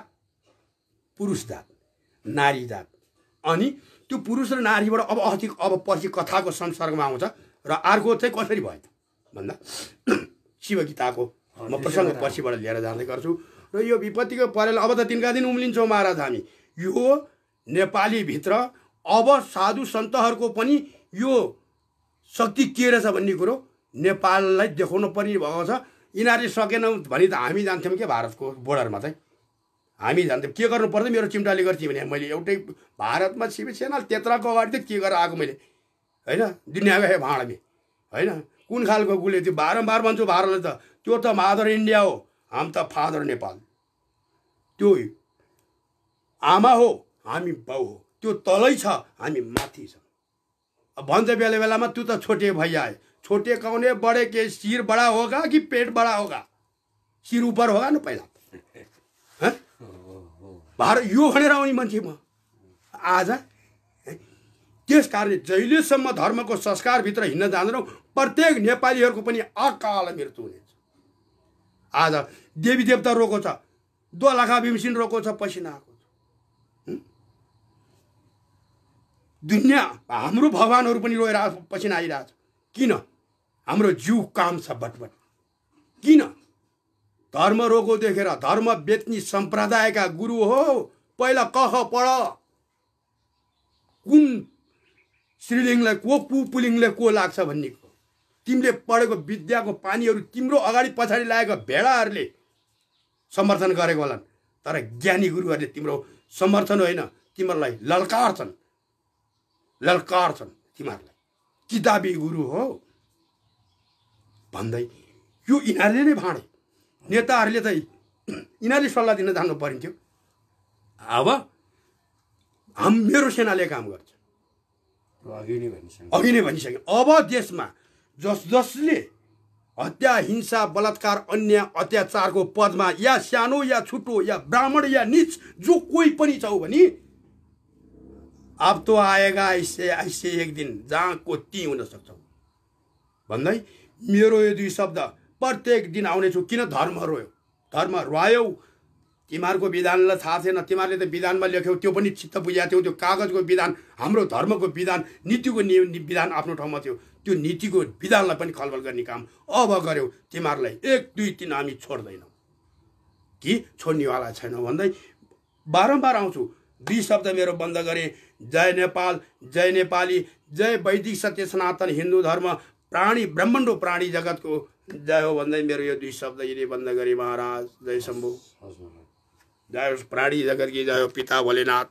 पुरुष जात नारी जात अनि त्यो पुरुष र नारीबाट अब पछि कथाको संसर्गमा आउँछ र अर्को चाहिँ कसरी भयो त भन्दा शिवगीताको म प्रसङ्ग पछिबाट लिएर जाँदै गर्छु र यो विपत्तिको परेल अब त दिनका दिन उम्लिन्छौँ महाराज हामी। यो नेपालीभित्र अब साधु सन्तहरूको पनि यो शक्ति के रहेछ भन्ने कुरो नेपाललाई देखाउनु पर्ने भएको छ। यिनीहरूले सकेनौँ भने त हामी जान्थ्यौँ क्या भारतको बोर्डरमा चाहिँ हामी जान्थ्यौँ। के गर्नु पर्छ मेरो चिम्टाले गर्थेँ भने मैले एउटै भारतमा शिवसेना त्यत्रको अगाडि त के गरेर आएको मैले होइन दुनियाँ गएँ भाँडमे होइन कुन खालको गुले त्यो बारम्बार भन्छु भारतले त त्यो त मदर इन्डिया हो हाम त फादर नेपाल। त्यो आमा हो हामी बाउ हो त्यो तलै छ हामी माथि छ। भन्छ बेला बेलामा तू त छोटे भैया है छोटे कौने बड़े के सिर बड़ा होगा कि पेट बड़ा होगा सिर ऊपर होगा न पहिला भारत यो भनेर आउने मान्छे म आज। त्यस कारण जहिलेसम्म धर्मको संस्कारभित्र हिँड्न जाँदैनौँ प्रत्येक नेपालीहरूको पनि अकाल मृत्यु हुनेछ। आज देवी देवता रोको छ दोलखा भीमसिन रोको छ पसिना आएको छ। दुनियाँ हाम्रो भगवानहरू पनि रोएर पसिना आइरहेछ। किन हाम्रो जिउ काम छ बटबट किन धर्म रोगो देखेर धर्म बेच्ने सम्प्रदायका गुरु हो पहिला कह पढ कुन श्रीलिङ्गलाई को पुलिङ्गलाई को लाग्छ भन्ने तिमीले पढेको विद्याको पानीहरू तिम्रो अगाडि पछाडि लागेको भेडाहरूले समर्थन गरेको होला तर ज्ञानी गुरुहरूले तिम्रो समर्थन होइन तिमीहरूलाई ललकारछन् तिमीहरूलाई किताबी गुरु हो भन्दै यो यिनीहरूले नै भाँडे नेताहरूले त यिनीहरूले सल्लाह दिन जानु परिन्थ्यो। अब मेरो सेनाले काम गर्छ अघि नै भनिसक्यो। अब देशमा जसले हत्या हिंसा बलात्कार अन्य अत्याचारको पदमा या सानो या छुटो या ब्राह्मण या नीच जो कोही पनि छौ भने अब तो आएगा ऐसे एक दिन जहाँ को ती हुन सक्छौ भन्दै मेरो यो दुई शब्द प्रत्येक दिन आउनेछु। किन धर्म रोयो धर्म रोयौ तिमीहरूको विधानलाई थाहा थिएन तिमीहरूले त विधानमा लेख्यौ त्यो पनि चित्त बुझाएको थियो। त्यो कागजको विधान हाम्रो धर्मको विधान नीतिको विधान आफ्नो ठाउँमा थियो त्यो नीतिको विधानलाई पनि खलबल गर्ने काम अब गर्यौ। तिमीहरूलाई 1 2 3 हामी छोड्दैनौँ कि छोड्नेवाला छैनौँ भन्दै बारम्बार आउँछु। दुई शब्द मेरो बन्द गरेँ। जय नेपाल जय नेपाली जय वैदिक सत्य सनातन हिन्दू धर्म प्राणी ब्रह्माण्ड प्राणी जगतको जय हो भन्दै मेरो यो दुई शब्द यिनी बन्द गरे महाराज। जय शम्भु जय होस् प्राणी जगत की जय हो पिता भोलेनाथ।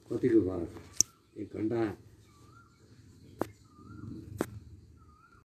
कतिको भयो 1 घण्टा